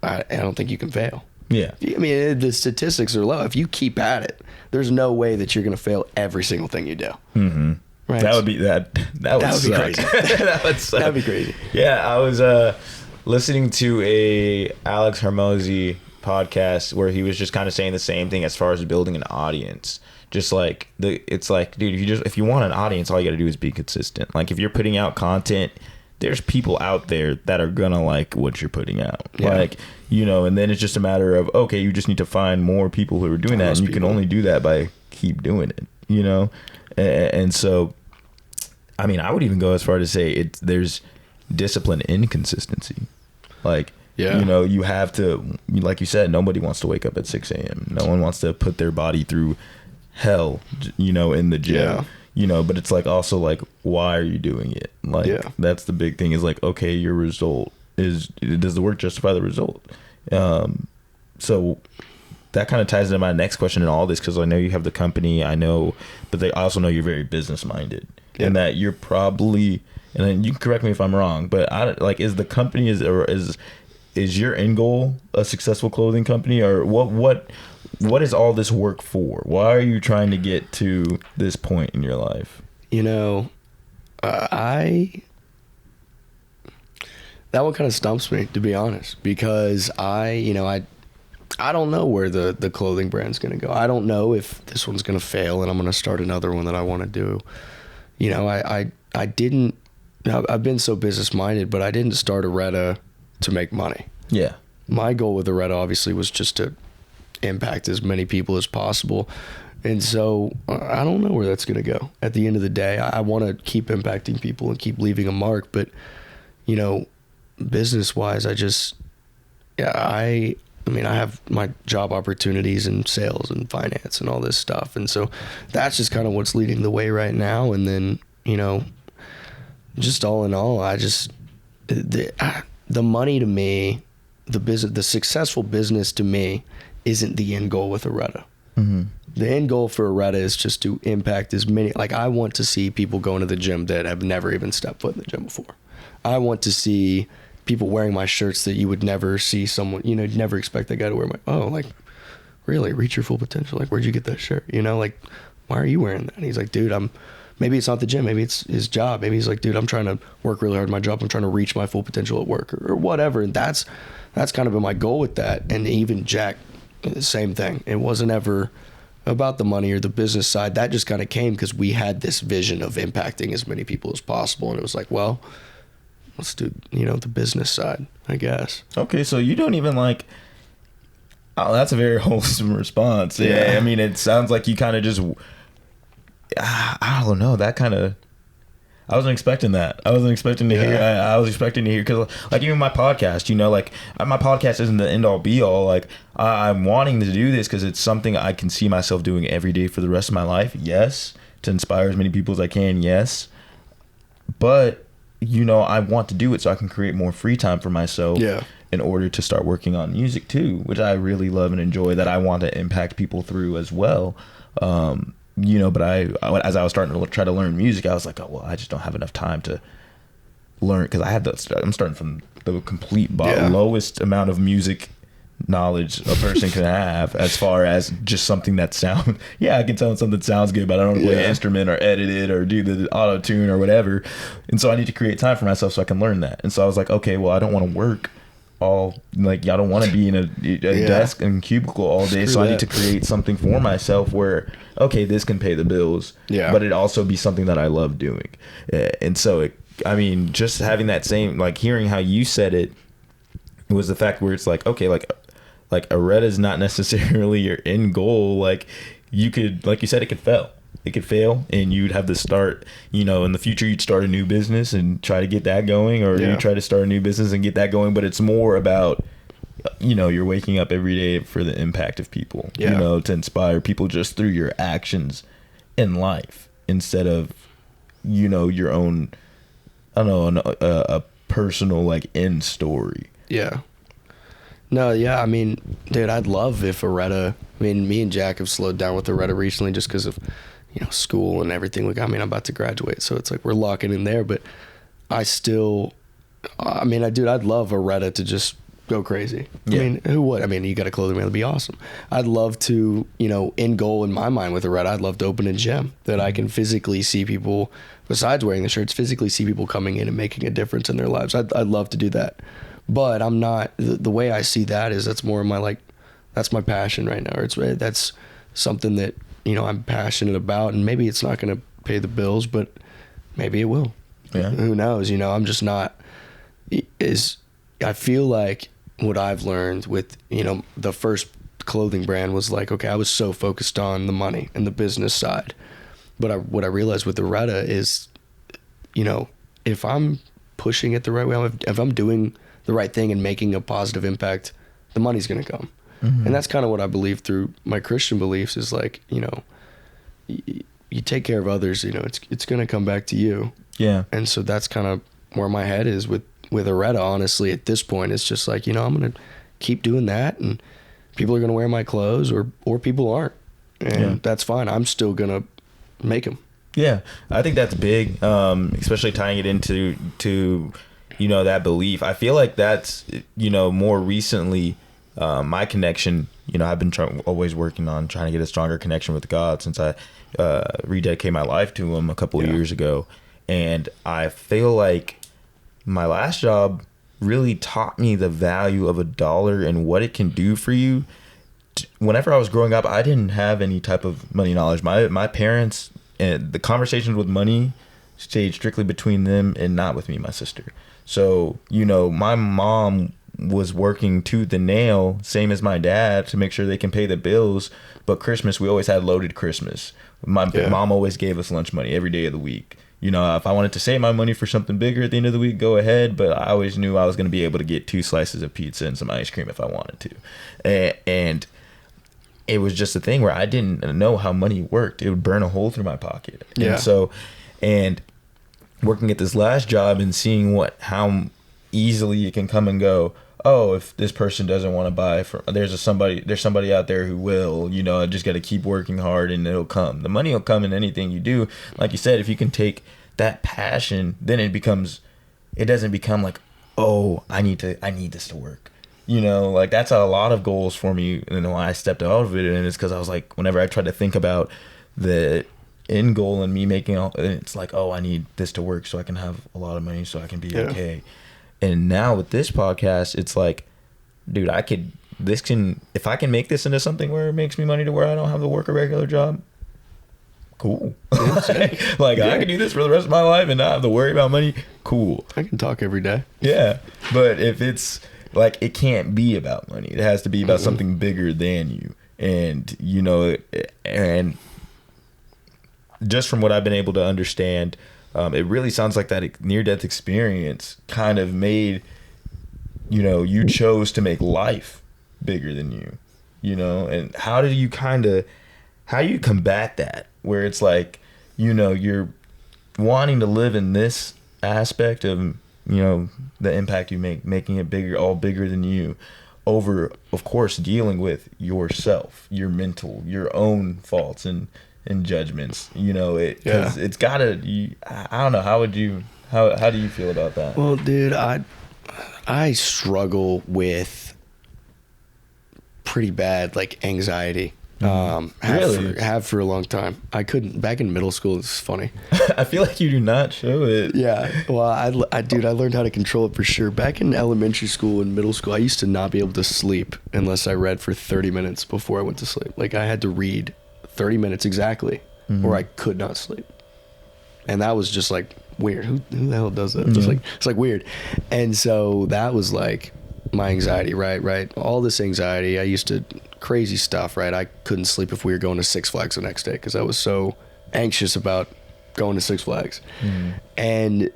I don't think you can fail. Yeah, I mean, the statistics are low. If you keep at it, there's no way that you're going to fail every single thing you do. Mm-hmm. Right? That would be that would be crazy. That would suck. That'd be crazy. Yeah, I was listening to a Alex Hormozy podcast where he was just kind of saying the same thing as far as building an audience. Just like it's like, dude, if you want an audience, all you got to do is be consistent. Like if you're putting out content, there's people out there that are gonna like what you're putting out. Yeah. Like, you know, and then it's just a matter of, okay, you just need to find more people who are doing that, and you can only do that by keep doing it, you know? And so, I mean, I would even go as far to say there's discipline in consistency. Like, you know, you have to, like you said, nobody wants to wake up at 6 a.m. No one wants to put their body through hell, you know, in the gym. Yeah. You know, but it's like also like, why are you doing it? Like, that's the big thing is like, okay, your result does the work justify the result? So that kind of ties into my next question in all this, because I know you have the company, I know, but they also know you're very business minded, and that you're probably, and then you can correct me if I'm wrong, but is the company is your end goal a successful clothing company, or what is all this work for? Why are you trying to get to this point in your life? You know, that one kind of stumps me, to be honest, because I don't know where the clothing brand's going to go. I don't know if this one's going to fail and I'm going to start another one that I want to do. You know, I've been so business minded, but I didn't start Areta to make money. Yeah. My goal with Areta obviously was just to impact as many people as possible. And so I don't know where that's going to go. At the end of the day, I want to keep impacting people and keep leaving a mark. But, you know, business wise, I mean, I have my job opportunities in sales and finance and all this stuff. And so that's just kind of what's leading the way right now. And then, you know, just all in all, I just, the money to me, the successful business to me isn't the end goal with Areta. Mm-hmm. The end goal for Areta is just to impact as many, like I want to see people going to the gym that have never even stepped foot in the gym before. I want to see people wearing my shirts that you would never see someone, you know, you'd never expect that guy to wear my, oh, like, really, reach your full potential. Like, where'd you get that shirt? You know, like, why are you wearing that? And he's like, dude, maybe it's not the gym. Maybe it's his job. Maybe he's like, dude, I'm trying to work really hard at my job. I'm trying to reach my full potential at work or whatever. And that's kind of been my goal with that. And even Jack, same thing. It wasn't ever about the money or the business side. That just kind of came because we had this vision of impacting as many people as possible. And it was like, well, let's do, you know, the business side, I guess. Okay, so you don't even like... Oh, that's a very wholesome response. Yeah. I mean, it sounds like you kind of just... I don't know. That kind of... I wasn't expecting that. I wasn't expecting to hear... I was expecting to hear... Because, like, even my podcast, you know, like, my podcast isn't the end-all, be-all. Like, I'm wanting to do this because it's something I can see myself doing every day for the rest of my life. Yes. To inspire as many people as I can. Yes. But, you know, I want to do it so I can create more free time for myself. Yeah. In order to start working on music too, which I really love and enjoy, that I want to impact people through as well. You know, but as I was starting to try to learn music, I was like, oh, well, I just don't have enough time to learn, because I'm starting from the complete lowest amount of music knowledge a person can have, as far as just something that sounds, I can tell something sounds good, but I don't want to play an instrument or edit it or do the auto tune or whatever. And so I need to create time for myself so I can learn that. And so I was like, okay, well, I don't want to work all, like, I don't want to be in a desk and cubicle all day. So I need to create something for myself where, okay, this can pay the bills, but it also be something that I love doing. And so I mean, just having that same, like, hearing how you said it was the fact where it's like, okay, like Areta is not necessarily your end goal. Like, you could, like you said, it could fail. It could fail, and you'd have to start, you know, in the future, you'd start a new business and try to get that going, or you try to start a new business and get that going. But it's more about, you know, you're waking up every day for the impact of people, you know, to inspire people just through your actions in life, instead of, you know, your own, I don't know, a personal, like, end story. Yeah. No, I mean, dude, I'd love if Areta, I mean, me and Jack have slowed down with Areta recently just because of, you know, school and everything. Like, I mean, I'm about to graduate, so it's like we're locking in there, but I'd love Areta to just go crazy. I mean, who would? I mean, you got a clothing line, that'd be awesome. I'd love to, you know, end goal in my mind with Areta, I'd love to open a gym that I can physically see people, besides wearing the shirts, physically see people coming in and making a difference in their lives. I'd love to do that. But I'm not, the way I see that is that's more of my, like, that's my passion right now. That's something that, you know, I'm passionate about, and maybe it's not going to pay the bills, but maybe it will. Yeah. Who knows? You know, I'm just not, I feel like what I've learned with, you know, the first clothing brand was like, okay, I was so focused on the money and the business side. But what I realized with Areta is, you know, if I'm pushing it the right way, if I'm doing the right thing and making a positive impact, the money's going to come. Mm-hmm. And that's kind of what I believe through my Christian beliefs is, like, you know, you take care of others, you know, it's going to come back to you. Yeah. And so that's kind of where my head is with Areta, honestly. At this point, it's just like, you know, I'm going to keep doing that, and people are going to wear my clothes, or people aren't. And that's fine. I'm still going to make them. Yeah. I think that's big, especially tying it into you know, that belief. I feel like that's, you know, more recently, my connection, you know, I've been always working on trying to get a stronger connection with God since I rededicated my life to him a couple of years ago. And I feel like my last job really taught me the value of $1 and what it can do for you. Whenever I was growing up, I didn't have any type of money knowledge. My parents, and the conversations with money stayed strictly between them and not with me, my sister. So, you know, my mom was working tooth and nail, same as my dad, to make sure they can pay the bills. But Christmas, we always had loaded Christmas. My mom always gave us lunch money every day of the week. You know, if I wanted to save my money for something bigger at the end of the week, go ahead. But I always knew I was going to be able to get 2 slices of pizza and some ice cream if I wanted to. And it was just a thing where I didn't know how money worked. It would burn a hole through my pocket. Yeah. And so, and working at this last job and seeing how easily it can come and go. Oh, if this person doesn't want to buy, there's somebody out there who will. I just got to keep working hard and it'll come. The money will come in anything you do. Like you said, if you can take that passion, then it doesn't become like, oh, I need this to work. Like that's a lot of goals for me, and why I stepped out of it. And it's because I was like, whenever I tried to think about the end goal and me making it's like, oh, I need this to work so I can have a lot of money so I can be okay. And now with this podcast, it's like, dude, if I can make this into something where it makes me money to where I don't have to work a regular job, cool. Like I can do this for the rest of my life and not have to worry about money. Cool. I can talk every day. Yeah. But if it's like, it can't be about money. It has to be about something bigger than you. And, and just from what I've been able to understand, it really sounds like that near-death experience kind of made, you chose to make life bigger than you, and how do you combat that, where it's like, you're wanting to live in this aspect of, the impact you make, making it bigger, all bigger than you, over, of course, dealing with yourself, your own faults and judgments, because it's gotta, I don't know, how do you feel about that? Well, dude, I struggle with pretty bad, like, anxiety. Have for a long time. I couldn't, back in middle school, it's funny. I feel like you do not show it. Yeah. Well, I learned how to control it for sure. Back in elementary school and middle school, I used to not be able to sleep unless I read for 30 minutes before I went to sleep. Like, I had to read 30 minutes exactly, or I could not sleep. And that was just like weird. Who the hell does that? It's like weird. And so that was like my anxiety, right? All this anxiety. I used to, crazy stuff, right? I couldn't sleep if we were going to Six Flags the next day because I was so anxious about going to Six Flags. And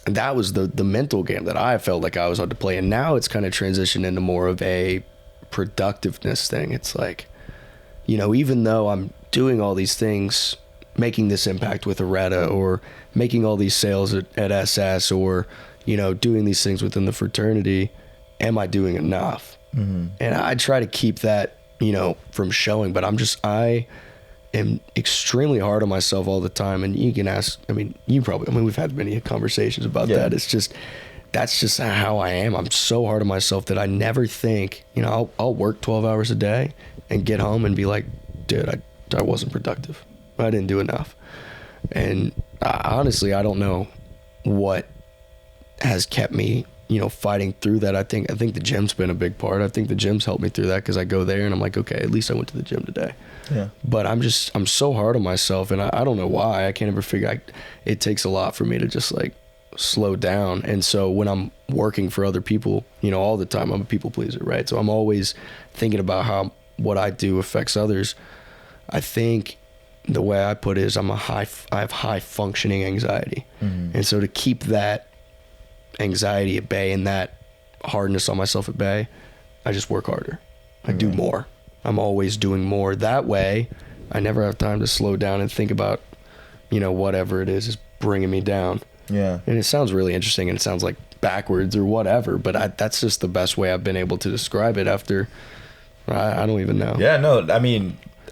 that was the mental game that I felt like I was on to play. And now it's kind of transitioned into more of a productiveness thing. It's like, even though I'm doing all these things, making this impact with Areta, or making all these sales at SS, or, doing these things within the fraternity, am I doing enough? And I try to keep that, from showing, but I am extremely hard on myself all the time. And you can ask, we've had many conversations about that. It's just, that's just how I am. I'm so hard on myself that I never think, I'll work 12 hours a day and get home and be like, dude, I wasn't productive. I didn't do enough. And honestly, I don't know what has kept me, fighting through that. I think the gym's been a big part. I think the gym's helped me through that because I go there and I'm like, okay, at least I went to the gym today. Yeah. But I'm so hard on myself, and I don't know why. I can't ever figure. It takes a lot for me to just like slow down. And so when I'm working for other people, all the time, I'm a people pleaser, right? So I'm always thinking about how what I do affects others. I think the way I put it is I have high functioning anxiety. And so to keep that anxiety at bay and that hardness on myself at bay, I just work harder. I do more. I'm always doing more. That way, I never have time to slow down and think about, whatever it is bringing me down. Yeah. And it sounds really interesting, and it sounds like backwards or whatever, but that's just the best way I've been able to describe it after, I don't even know. Yeah, no,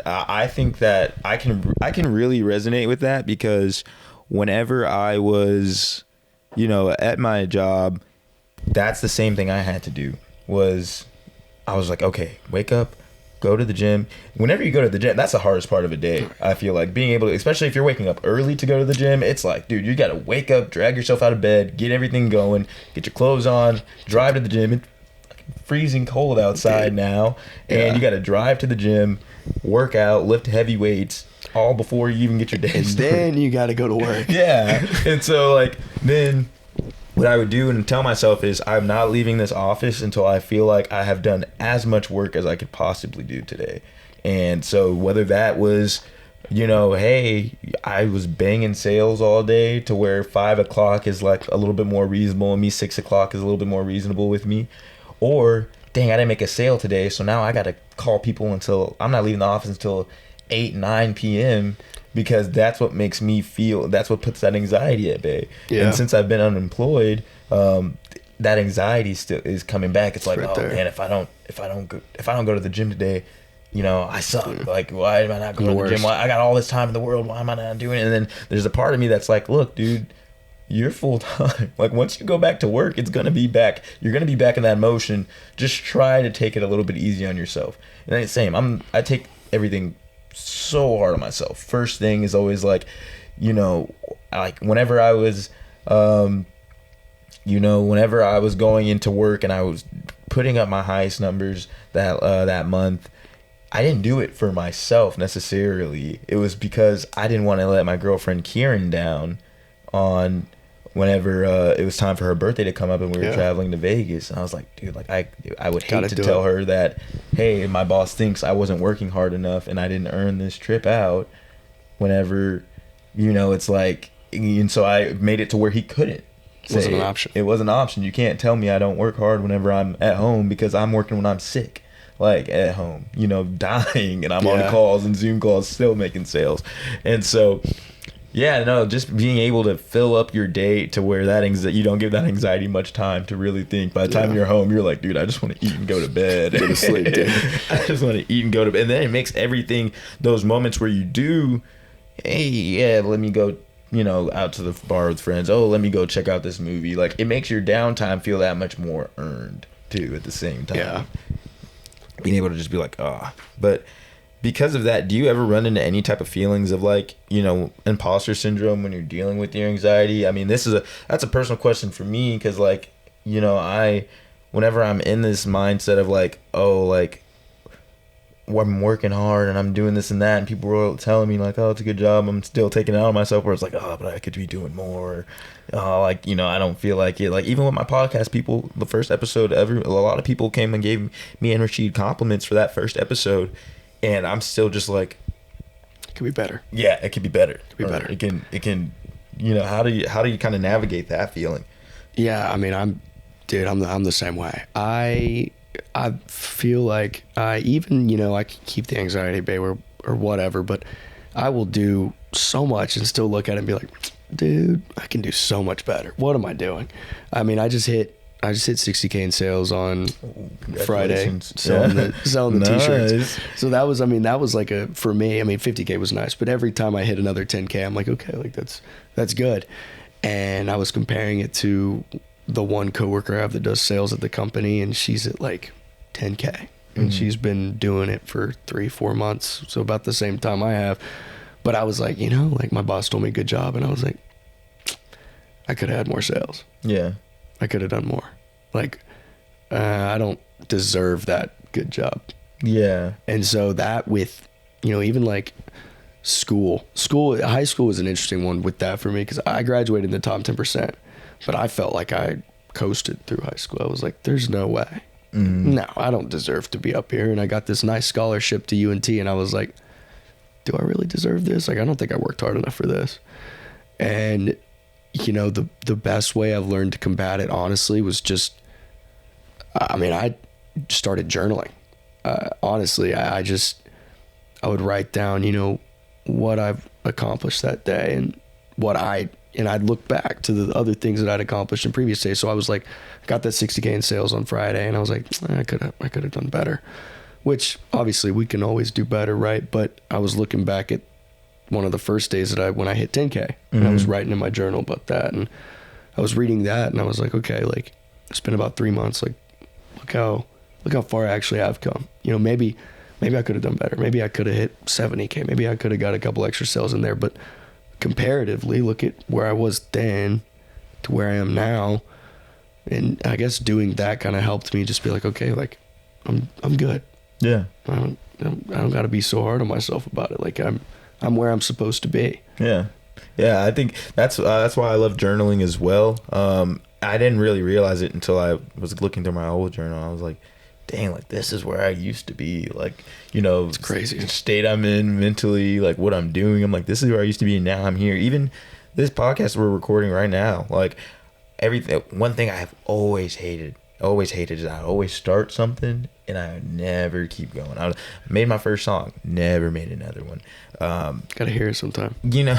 I think that I can really resonate with that, because whenever I was, at my job, that's the same thing I had to do. I was like, okay, wake up, go to the gym. Whenever you go to the gym, that's the hardest part of a day. I feel like being able to, especially if you're waking up early to go to the gym, it's like, dude, you got to wake up, drag yourself out of bed, get everything going, get your clothes on, drive to the gym. It's freezing cold outside now, and you got to drive to the gym, work out, lift heavy weights, all before you even get your day started. And then you got to go to work. Yeah. And so then what I would do and tell myself is, I'm not leaving this office until I feel like I have done as much work as I could possibly do today. And so whether that was, hey, I was banging sales all day to where 5 o'clock is like a little bit more reasonable, and me 6 o'clock is a little bit more reasonable with me. Or, dang, I didn't make a sale today, so now I got to call people until I'm not leaving the office until 8, 9 p.m. because that's what makes me feel, that's what puts that anxiety at bay. Yeah. And since I've been unemployed, that anxiety still is coming back. It's like, right oh there. man, if I don't go to the gym today, I suck. Like, why am I not going to the gym? Why, I got all this time in the world. Why am I not doing it? And then there's a part of me that's like, look, dude, you're full time. Like, once you go back to work, it's going to be back. You're going to be back in that motion. Just try to take it a little bit easy on yourself. And it's same. I take everything so hard on myself. First thing is always like, like whenever I was, whenever I was going into work and I was putting up my highest numbers that month, I didn't do it for myself necessarily. It was because I didn't want to let my girlfriend Kieran down on whenever it was time for her birthday to come up and we were traveling to Vegas. And I was like, dude, like I would hate to tell her that, hey, my boss thinks I wasn't working hard enough and I didn't earn this trip out whenever, it's like, and so I made it to where he couldn't. It wasn't an option. It was an option. You can't tell me I don't work hard whenever I'm at home, because I'm working when I'm sick. Like at home, dying, and I'm on calls and Zoom calls still making sales. And so, just being able to fill up your day to where you don't give that anxiety much time to really think. By the time you're home, you're like, dude, I just want to eat and go to bed. Go to sleep, dude. I just want to eat and go to bed. And then it makes everything, those moments where you do, hey, let me go, out to the bar with friends. Oh, let me go check out this movie. Like, it makes your downtime feel that much more earned too at the same time. Yeah. Being able to just be like, but because of that, do you ever run into any type of feelings of like, imposter syndrome when you're dealing with your anxiety? I mean, that's a personal question for me, because like, whenever I'm in this mindset of like, I'm working hard and I'm doing this and that, and people were telling me like, oh, it's a good job, I'm still taking it out on myself, where it's like, oh, but I could be doing more. I don't feel like it. Like, even with my podcast, people, the first episode ever, a lot of people came and gave me and Rashid compliments for that first episode, and I'm still just like, it could be better. Yeah, it could be better. It could be better. It can, how do you kind of navigate that feeling? Yeah, I mean, I'm the same way. I feel like I can keep the anxiety at bay or whatever, but I will do so much and still look at it and be like, dude, I can do so much better. What am I doing? I mean, I just hit 60K in sales on Friday, selling the Nice. t-shirts. So that was like for me, 50K was nice, but every time I hit another 10K, I'm like, okay, like that's good. And I was comparing it to the one coworker I have that does sales at the company, and she's at like 10K, and she's been doing it for 3-4 months, so about the same time I have. But I was like, like my boss told me good job, and I was like, I could have had more sales. Yeah, I could have done more. Like, I don't deserve that good job. Yeah. And so that with, even like high school was an interesting one with that for me, because I graduated in the top 10%, but I felt like I coasted through high school. I was like, there's no way. No, I don't deserve to be up here. And I got this nice scholarship to UNT, and I was like, do I really deserve this? Like, I don't think I worked hard enough for this. And, the best way I've learned to combat it, honestly, was just, I started journaling. Honestly, I would write down, what I've accomplished that day and I'd look back to the other things that I'd accomplished in previous days. So I was like, I got that 60K in sales on Friday, and I was like, I could have done better, which obviously we can always do better, right? But I was looking back at one of the first days when I hit 10K, and I was writing in my journal about that, and I was reading that, and I was like, okay, like, it's been about 3 months. Like, look how far I actually have come. Maybe I could have done better. Maybe I could have hit 70K. Maybe I could have got a couple extra sales in there. But comparatively, look at where I was then to where I am now. And I guess doing that kind of helped me just be like, okay, like, I'm good. Yeah. I don't got to be so hard on myself about it. Like, I'm where I'm supposed to be. Yeah. Yeah, I think that's why I love journaling as well. I didn't really realize it until I was looking through my old journal. I was like, dang, like, this is where I used to be. Like, it's crazy. The state I'm in mentally, like what I'm doing. I'm like, this is where I used to be, and now I'm here. Even this podcast we're recording right now, like, everything. One thing I have always hated is I always start something and I never keep going. I made my first song, never made another one. Gotta hear it sometime. You know,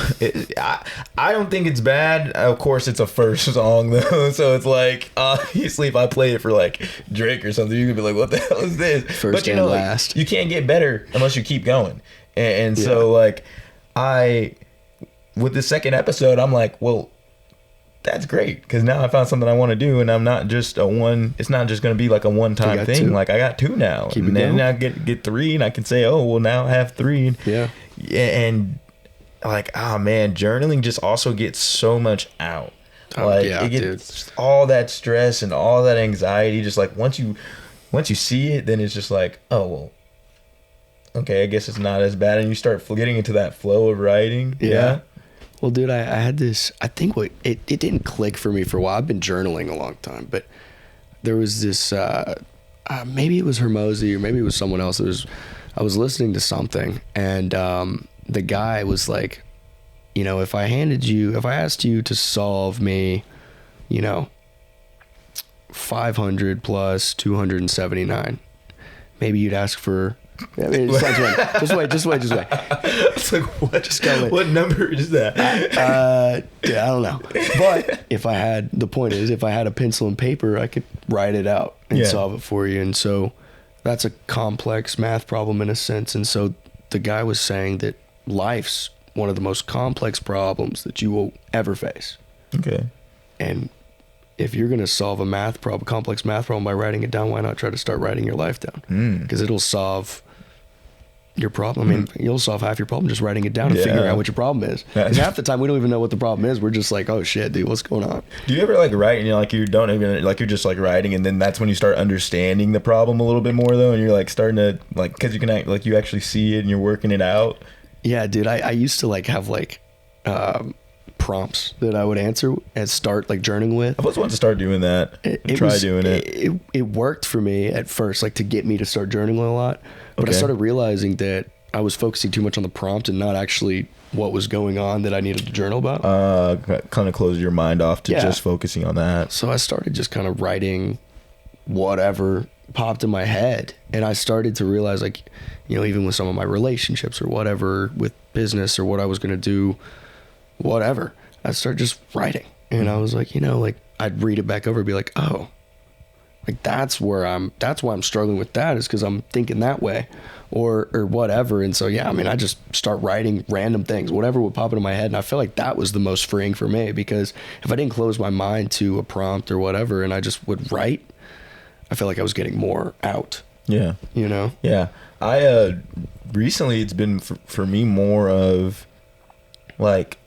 I don't think it's bad. Of course, it's a first song though, so it's like obviously if I play it for like Drake or something, you could be like, "What the hell is this?" First but you and know, last. like, you can't get better unless you keep going. And so like with the second episode, I'm like, well, that's great because now I found something I want to do, and I'm not just it's not just going to be like a one-time thing. 2. Like I got 2 now, Keep and it then going. I get 3, and I can say, oh, well, now I have 3. Yeah. And like, oh man, journaling just also gets so much out. Oh, Like yeah, it gets all that stress and all that anxiety. Just like once you see it, then it's just like, oh well, okay, I guess it's not as bad, and you start getting into that flow of writing. Yeah. Well, dude, I had this. I think it didn't click for me for a while. I've been journaling a long time, but there was this. Maybe it was Hermosi or maybe it was someone else. I was listening to something, and the guy was like, you know, if I asked you to solve me, you know, 500 plus 279, maybe you'd ask for. I mean, just wait. It's like, what? Just go with. What number is that? Yeah, I don't know. But if I had a pencil and paper, I could write it out and solve it for you. And so that's a complex math problem in a sense. And so the guy was saying that life's one of the most complex problems that you will ever face. Okay. And if you're going to solve a complex math problem by writing it down, why not try to start writing your life down? Because it'll solve your problem. I mean, you'll solve half your problem just writing it down and figuring out what your problem is. Because half the time we don't even know what the problem is. We're just like, oh shit, dude, what's going on? Do you ever like write and you don't even like you're just like writing, and then that's when you start understanding the problem a little bit more though, and you're like starting to like because you can like you actually see it and you're working it out. Yeah, dude, I used to like have like prompts that I would answer and start like journaling with. I was wanting to start doing that. Doing it. It worked for me at first, like to get me to start journaling a lot. But I started realizing that I was focusing too much on the prompt and not actually what was going on that I needed to journal about. Kind of close your mind off to just focusing on that. So I started just kind of writing whatever popped in my head. And I started to realize, like, you know, even with some of my relationships or whatever, with business or what I was going to do, whatever, I started just writing. And I was like, you know, like I'd read it back over and be like, oh, like that's why I'm struggling with that, is because I'm thinking that way or whatever. And so, yeah, I mean, I just start writing random things, whatever would pop into my head. And I feel like that was the most freeing for me, because if I didn't close my mind to a prompt or whatever, and I just would write, I feel like I was getting more out. Yeah. You know? Yeah. I, recently it's been for me more of like,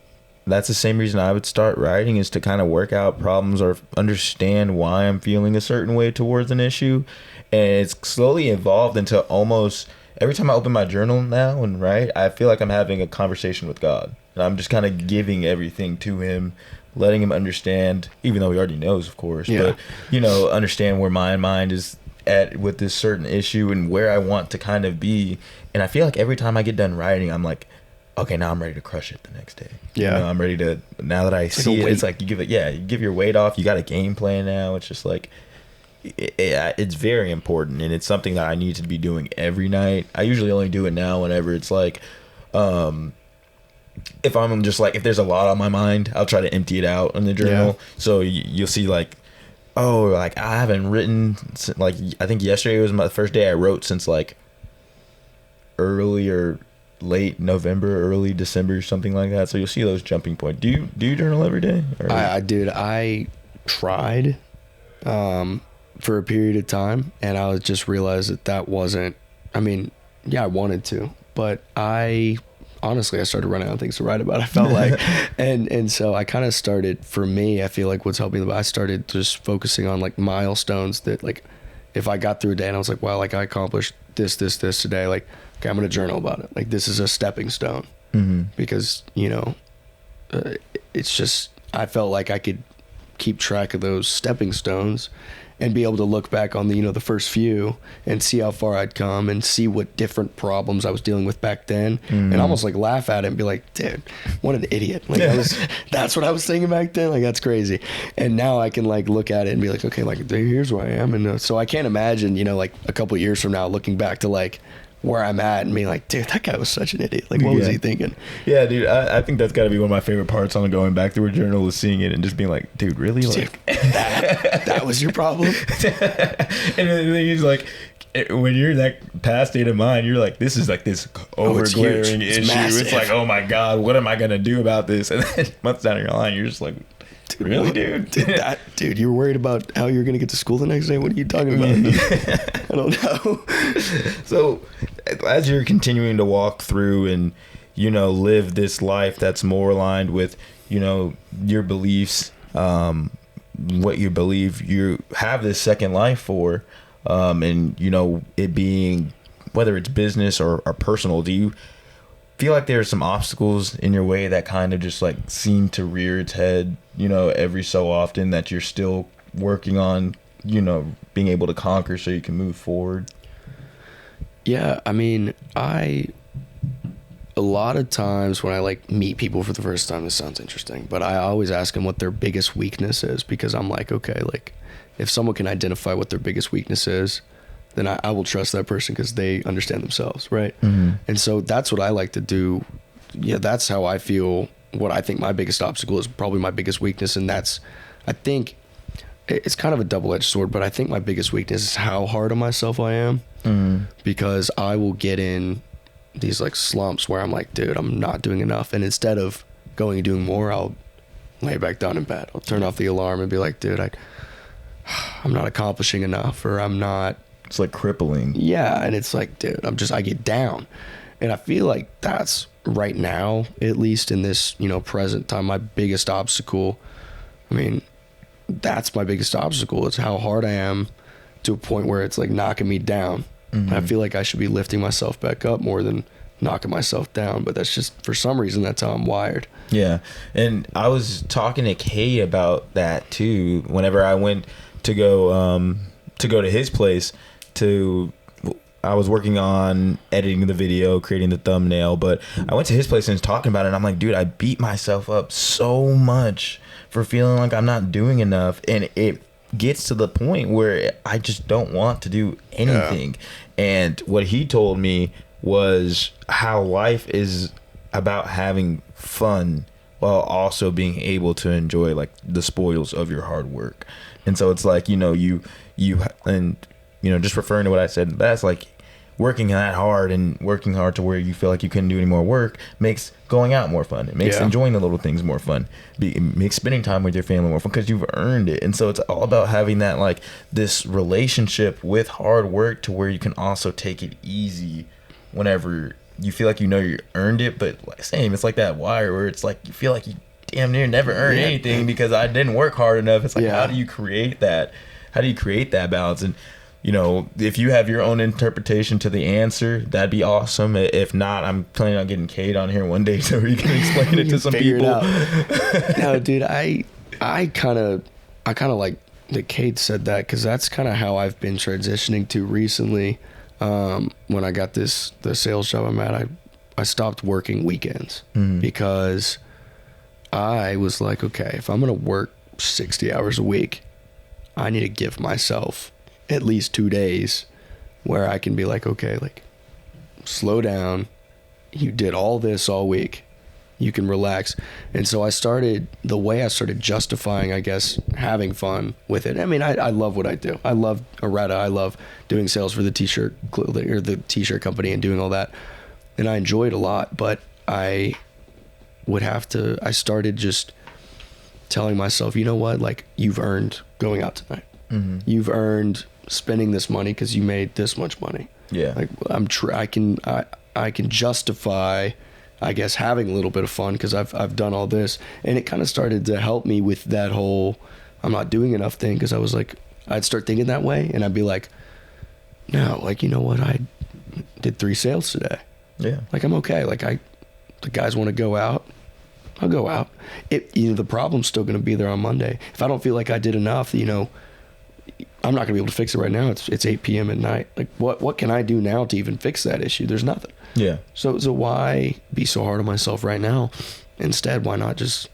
that's the same reason I would start writing, is to kind of work out problems or understand why I'm feeling a certain way towards an issue. And it's slowly evolved into almost every time I open my journal now and write, I feel like I'm having a conversation with God. And I'm just kind of giving everything to him, letting him understand, even though he already knows, of course, but, you know, understand where my mind is at with this certain issue and where I want to kind of be. And I feel like every time I get done writing, I'm like, okay, now I'm ready to crush it the next day. Yeah. You know, I'm ready to, now that I see it, it's like you give your weight off. You got a game plan now. It's just like, it's very important, and it's something that I need to be doing every night. I usually only do it now whenever it's like, if I'm just like, if there's a lot on my mind, I'll try to empty it out in the journal. Yeah. So you'll see like, oh, like I haven't written, like I think yesterday was my first day I wrote since like early or late November, early December, something like that. So you'll see those jumping points. Do you journal every day? I did. I tried for a period of time, and I just realized that wasn't, I mean, yeah, I wanted to, but honestly, I started running out of things to write about, I felt like. and so I kind of started, for me, I feel like what's helping me, I started just focusing on like milestones that, like, if I got through a day and I was like, wow, like I accomplished this today, like, okay, I'm going to journal about it. Like, this is a stepping stone. Mm-hmm. Because, you know, it's just, I felt like I could keep track of those stepping stones and be able to look back on the, the first few and see how far I'd come and see what different problems I was dealing with back then, and almost like laugh at it and be like, dude, what an idiot. Like that's what I was thinking back then. Like, that's crazy. And now I can like look at it and be like, okay, like here's where I am. And so I can't imagine, like a couple of years from now looking back to like where I'm at and being like, dude, that guy was such an idiot. Like, what was he thinking? Yeah, dude, I think that's got to be one of my favorite parts on going back through a journal, is seeing it and just being like, dude, really? Dude, like that was your problem? And the thing is, like, when you're in that past state of mind, you're like, this is like this over-glaring issue. It's like, oh my God, what am I going to do about this? And then months down your line, you're just like, dude, really, dude? Dude, you were worried about how you're going to get to school the next day? What are you talking about? I don't know. So as you're continuing to walk through and, live this life that's more aligned with, your beliefs, what you believe you have this second life for, and, it being, whether it's business or personal, do you feel like there are some obstacles in your way that kind of just like seem to rear its head, every so often, that you're still working on, being able to conquer so you can move forward? Yeah, I mean, a lot of times when I like meet people for the first time, this sounds interesting, but I always ask them what their biggest weakness is, because I'm like, okay, like if someone can identify what their biggest weakness is, then I will trust that person because they understand themselves, right? Mm-hmm. And so that's what I like to do. Yeah, that's how I feel. What I think my biggest obstacle is probably my biggest weakness, and that's, I think, it's kind of a double-edged sword, but I think my biggest weakness is how hard on myself I am, because I will get in these like slumps where I'm like, dude, I'm not doing enough, and instead of going and doing more, I'll lay back down in bed. I'll turn off the alarm and be like, dude, I'm not accomplishing enough, or I'm not. It's like crippling. Yeah, and it's like, dude, I get down, and I feel like that's right now, at least in this present time, my biggest obstacle. I mean, that's my biggest obstacle. It's how hard I am to a point where it's like knocking me down. Mm-hmm. I feel like I should be lifting myself back up more than knocking myself down, but that's just, for some reason, that's how I'm wired. Yeah, and I was talking to Kate about that too. Whenever I went to go to his place, I was working on editing the video, creating the thumbnail, but I went to his place and was talking about it, and I'm like, dude, I beat myself up so much for feeling like I'm not doing enough, and it gets to the point where I just don't want to do anything. Yeah. And what he told me was how life is about having fun while also being able to enjoy like the spoils of your hard work. And so it's like, you just referring to what I said, that's like working that hard and working hard to where you feel like you couldn't do any more work makes going out more fun. It makes enjoying the little things more fun. It makes spending time with your family more fun because you've earned it. And so it's all about having that, like, this relationship with hard work to where you can also take it easy whenever you feel like you earned it. But same, it's like that wire where it's like you feel like you damn near never earned anything because I didn't work hard enough. It's like, how do you create that? How do you create that balance? And if you have your own interpretation to the answer, that'd be awesome. If not, I'm planning on getting Kate on here one day so he can explain it to some people. No, dude, I kind of like that Kate said that, because that's kind of how I've been transitioning to recently. When I got the sales job I'm at, I stopped working weekends because I was like, okay, if I'm going to work 60 hours a week, I need to give myself at least 2 days where I can be like, okay, like, slow down. You did all this all week. You can relax. And so the way I started justifying, I guess, having fun with it. I mean, I love what I do. I love Areta. I love doing sales for the t-shirt company and doing all that. And I enjoy it a lot, but I started just telling myself, you know what? Like, you've earned going out tonight. Mm-hmm. You've earned spending this money because you made this much money. Yeah. Like, I can justify, I guess, having a little bit of fun because I've done all this. And it kind of started to help me with that whole I'm not doing enough thing, because I was like, I'd start thinking that way and I'd be like, no, like, you know what? I did 3 sales today. Yeah. Like, I'm okay. Like, the guys want to go out, I'll go out. The problem's still going to be there on Monday. If I don't feel like I did enough, I'm not gonna be able to fix it right now. It's 8 p.m. at night. Like, what can I do now to even fix that issue? There's nothing. Yeah. So why be so hard on myself right now? Instead, why not just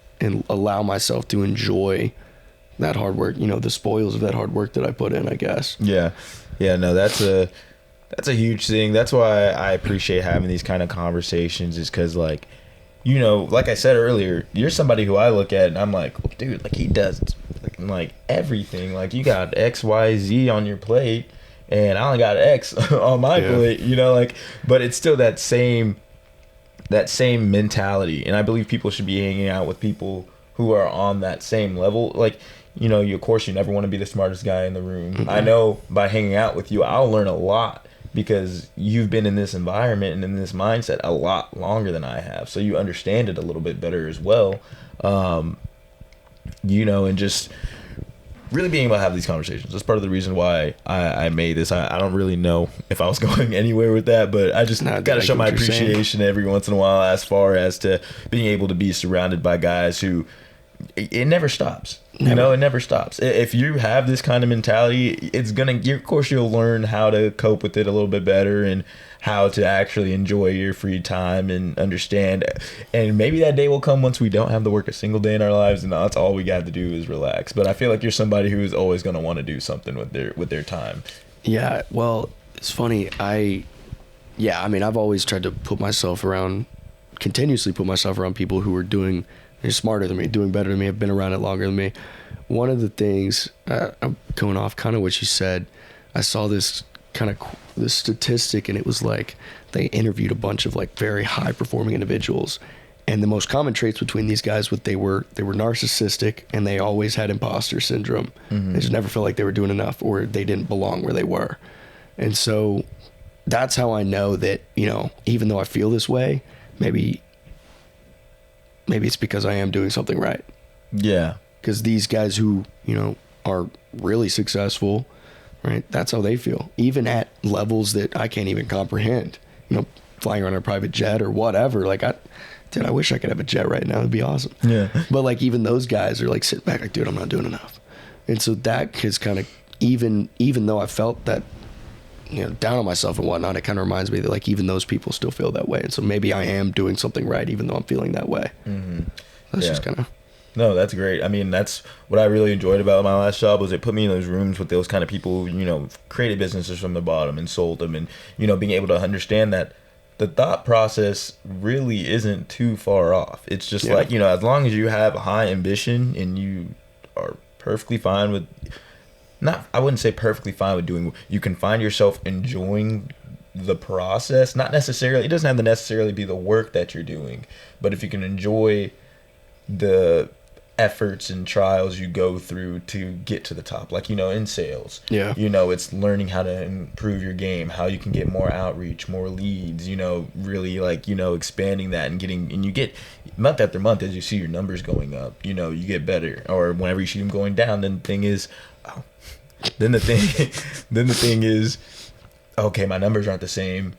allow myself to enjoy that hard work, the spoils of that hard work that I put in, I guess. Yeah. Yeah, no, that's a huge thing. That's why I appreciate having these kind of conversations, is because, like, like I said earlier, you're somebody who I look at and I'm like, dude, like, he does like everything. Like, you got X, Y, Z on your plate, and I only got X on my plate, like, but it's still that same mentality. And I believe people should be hanging out with people who are on that same level. Like, of course, you never want to be the smartest guy in the room. Mm-hmm. I know by hanging out with you, I'll learn a lot, because you've been in this environment and in this mindset a lot longer than I have. So you understand it a little bit better as well. And just really being able to have these conversations. That's part of the reason why I made this. I don't really know if I was going anywhere with that, but I just got to show my appreciation every once in a while, as far as to being able to be surrounded by guys who, it never stops. It never stops. If you have this kind of mentality, of course you'll learn how to cope with it a little bit better, and how to actually enjoy your free time and understand. And maybe that day will come once we don't have to work a single day in our lives, and that's all we got to do is relax. But I feel like you're somebody who is always going to want to do something with their time. Yeah, well, it's funny. I've always tried to continuously put myself around people who are they're smarter than me, doing better than me, have been around it longer than me. One of the things, I'm going off kind of what you said, I saw this statistic, and it was like they interviewed a bunch of like very high performing individuals, and the most common traits between these guys they were narcissistic, and they always had impostor syndrome. Mm-hmm. They just never felt like they were doing enough, or they didn't belong where they were. And so that's how I know that, even though I feel this way, maybe it's because I am doing something right. Yeah. Because these guys who, are really successful, right? That's how they feel. Even at levels that I can't even comprehend, flying around a private jet or whatever. Like, I wish I could have a jet right now. It'd be awesome. Yeah. But like, even those guys are like sitting back like, dude, I'm not doing enough. And so that is kind of, even though I felt that, down on myself and whatnot, it kind of reminds me that like even those people still feel that way. And so maybe I am doing something right, even though I'm feeling that way. Mm-hmm. That's just kind of. No, that's great. I mean, that's what I really enjoyed about my last job, was it put me in those rooms with those kind of people who, created businesses from the bottom and sold them, and, being able to understand that the thought process really isn't too far off. It's just like, as long as you have high ambition and you are perfectly fine with, I wouldn't say perfectly fine with doing, you can find yourself enjoying the process. Not necessarily, it doesn't have to necessarily be the work that you're doing, but if you can enjoy the efforts and trials you go through to get to the top, like, in sales, it's learning how to improve your game, how you can get more outreach, more leads, really like, expanding that and you get month after month, as you see your numbers going up, you get better. Or whenever you see them going down, then the thing is, okay, my numbers aren't the same.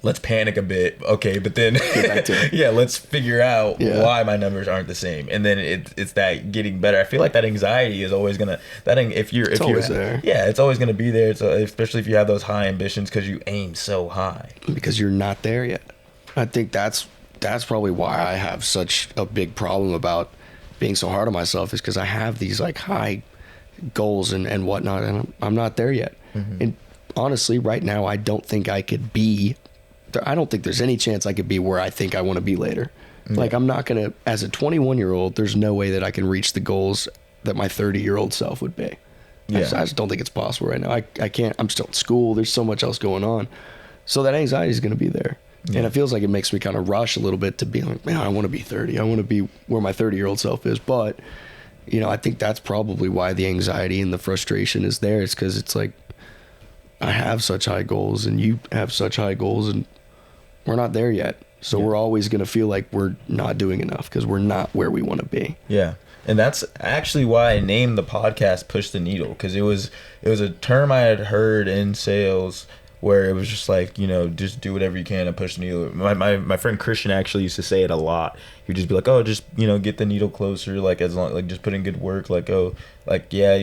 Let's panic a bit. Okay, but then let's figure out why my numbers aren't the same. And then it's that getting better. I feel like that anxiety is always gonna, it's always there. Yeah, it's always gonna be there. So especially if you have those high ambitions, because you aim so high. Because you're not there yet. I think that's probably why I have such a big problem about being so hard on myself, is because I have these like high goals and whatnot, and I'm not there yet. Mm-hmm. And honestly, right now, I don't think there's any chance I could be where I think I want to be later. Mm-hmm. Like, I'm not going to, as a 21-year-old, there's no way that I can reach the goals that my 30-year-old self would be. Yeah. I just don't think it's possible right now. I can't, I'm still in school. There's so much else going on. So that anxiety is going to be there. Yeah. And it feels like it makes me kind of rush a little bit to be like, man, I want to be 30. I want to be where my 30-year-old self is. But, I think that's probably why the anxiety and the frustration is there. It's because it's like, I have such high goals and you have such high goals, and we're not there yet. So we're always going to feel like we're not doing enough because we're not where we want to be. Yeah. And that's actually why I named the podcast Push the Needle, because it was a term I had heard in sales where it was just like, you know, just do whatever you can to push the needle. My friend Christian actually used to say it a lot. He'd just be like, oh, just, you know, get the needle closer, like, as long, like, just put in good work, like, oh, like, yeah,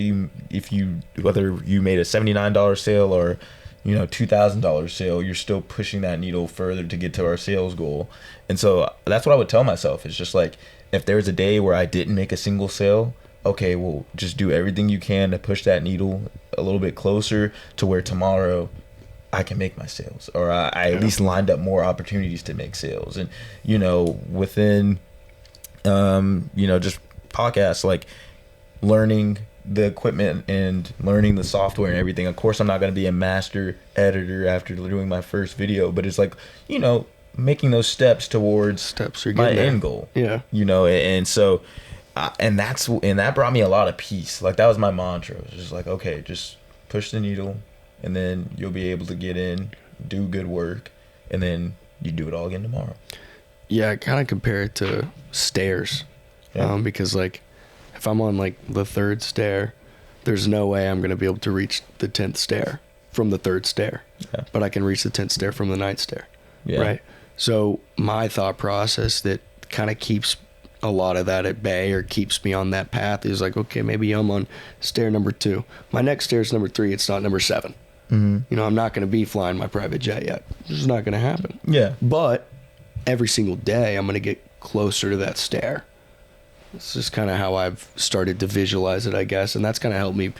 whether you made a $79 sale or, you know, $2,000 sale, you're still pushing that needle further to get to our sales goal. And so that's what I would tell myself. It's just like, if there's a day where I didn't make a single sale, okay, well, just do everything you can to push that needle a little bit closer to where tomorrow I can make my sales, or I at least lined up more opportunities to make sales. And, you know, within, you know, just podcasts, like learning the equipment and learning the software and everything. Of course, I'm not going to be a master editor after doing my first video, but it's like, you know, making those steps towards my end goal. Yeah. You know, and so, and that brought me a lot of peace. Like, that was my mantra. It was just like, okay, just push the needle, and then you'll be able to get in, do good work, and then you do it all again tomorrow. Yeah, I kind of compare it to stairs. Because, like, if I'm on, like, the 3rd stair, there's no way I'm going to be able to reach the 10th stair from the 3rd stair. Yeah. But I can reach the 10th stair from the 9th stair. Yeah. Right? So my thought process that kind of keeps a lot of that at bay, or keeps me on that path, is like, okay, maybe I'm on stair number 2. My next stair is number 3. It's not number 7. Mm-hmm. You know, I'm not going to be flying my private jet yet. This is not going to happen. Yeah. But every single day, I'm going to get closer to that stair. It's just kind of how I've started to visualize it, I guess. And that's kind of helped me,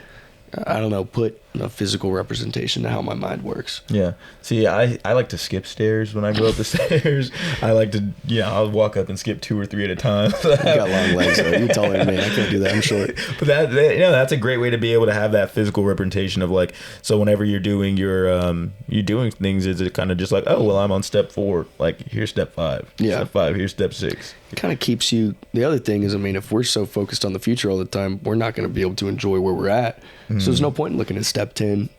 I don't know, put a physical representation to how my mind works. Yeah. See, I like to skip stairs when I go up the stairs. I like to, I'll walk up and skip 2 or 3 at a time. You got long legs, though. You're taller than me. I can't do that. I'm short. But that's a great way to be able to have that physical representation of, like, so whenever you're doing you're doing things, is it kind of just like, oh, well, I'm on step 4. Like, here's step 5. Yeah. Step 5. Here's step 6. It kind of keeps you. The other thing is, I mean, if we're so focused on the future all the time, we're not going to be able to enjoy where we're at. Mm. So there's no point in looking at step 10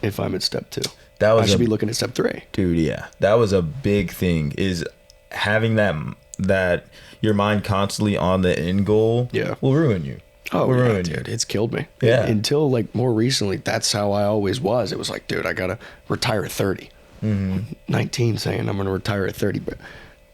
if I'm at step 2. I should be looking at step 3. Dude, yeah. That was a big thing, is having that your mind constantly on the end goal will ruin you. Oh, will ruin you. Dude, it's killed me. Yeah. Until, like, more recently, that's how I always was. It was like, dude, I got to retire at 30. Mm-hmm. 19 saying I'm going to retire at 30, but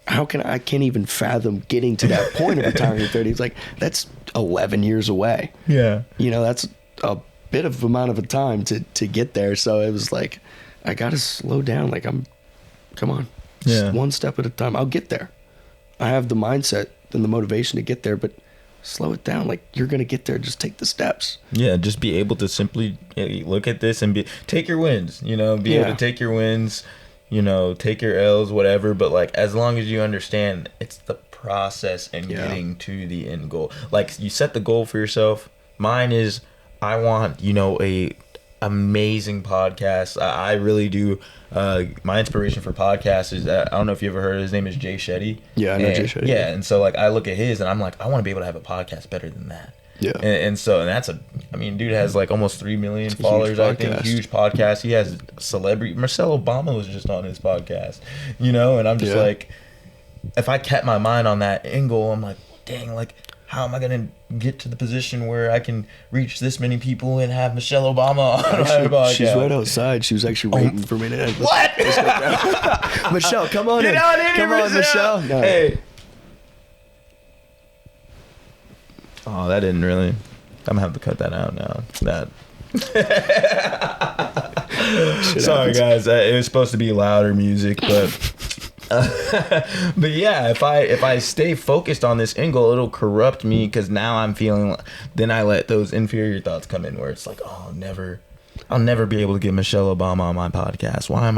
I can't even fathom getting to that point of retiring at 30. It's like, that's 11 years away. Yeah. You know, that's a bit of amount of a time to get there. So it was like, I got to slow down. Like, come on. Just one step at a time. I'll get there. I have the mindset and the motivation to get there, but slow it down. Like, you're going to get there. Just take the steps. Yeah. Just be able to simply look at this and take your wins, be able to take your wins, take your L's, whatever. But, like, as long as you understand it's the process and getting to the end goal. Like, you set the goal for yourself. Mine is, I want, a amazing podcast. I really do. My inspiration for podcasts is, I don't know if you ever heard, his name is Jay Shetty. Yeah, I know Jay Shetty. Yeah, and so, like, I look at his and I'm like, I want to be able to have a podcast better than that. Yeah. And that's dude has like almost 3 million followers, I think. Huge podcast. He has celebrity. Michelle Obama was just on his podcast, and I'm just like, if I kept my mind on that end goal, I'm like, dang, like, how am I going to get to the position where I can reach this many people and have Michelle Obama on my podcast? She's right outside. She was actually waiting for me to... What? Michelle, come on in. Come on, Michelle. No. Hey. Oh, that didn't really... I'm going to have to cut that out now. Sorry, guys. It was supposed to be louder music, but... but yeah, if I stay focused on this end goal, it'll corrupt me, because now I'm feeling, then I let those inferior thoughts come in, where it's like, oh, I'll never be able to get Michelle Obama on my podcast. Why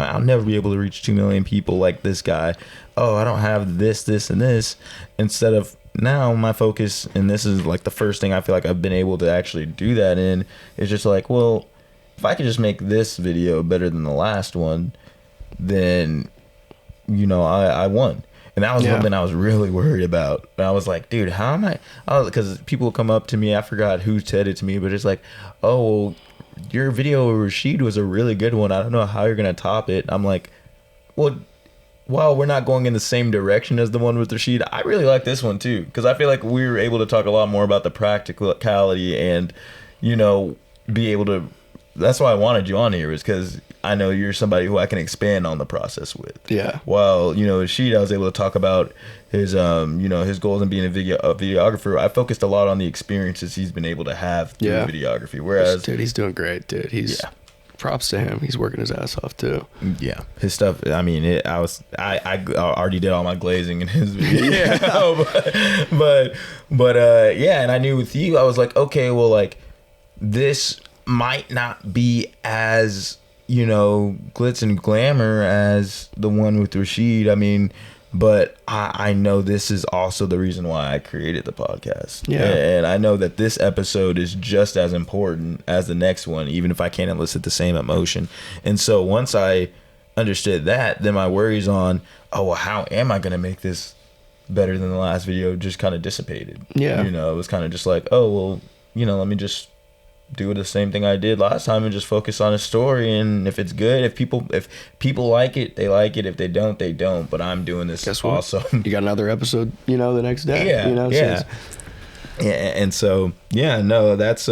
I'll never be able to reach 2 million people like this guy. Oh, I don't have this, and this. Instead of, now my focus, and this is like the first thing I feel like I've been able to actually do that in, is just like, well, if I could just make this video better than the last one, then I won. And that was something I was really worried about. And I was like, dude, how am I? Because people will come up to me. I forgot who said it to me, but it's like, oh, well, your video with Rashid was a really good one. I don't know how you're going to top it. I'm like, well, while we're not going in the same direction as the one with Rashid, I really like this one too. Because I feel like we were able to talk a lot more about the practicality and, be able to that's why I wanted you on here, was because I know you're somebody who I can expand on the process with. Yeah. While, with Sheed, I was able to talk about his, his goals in being a videographer. I focused a lot on the experiences he's been able to have through videography. Whereas, dude, he's doing great, dude. He's props to him. He's working his ass off too. Yeah, his stuff. I mean, I already did all my glazing in his video. but and I knew with you, I was like, okay, well, like, this might not be as, glitz and glamour as the one with Rashid. I mean, but I know this is also the reason why I created the podcast. Yeah. And I know that this episode is just as important as the next one, even if I can't elicit the same emotion. And so once I understood that, then my worries on, oh, well, how am I going to make this better than the last video just kind of dissipated. Yeah. It was kind of just like, oh, well, let me just do the same thing I did last time and just focus on a story, and if it's good, if people like it, they like it. If they don't, they don't. But I'm doing this. Guess what? Awesome. You got another episode, the next day. Yeah. And so no, that's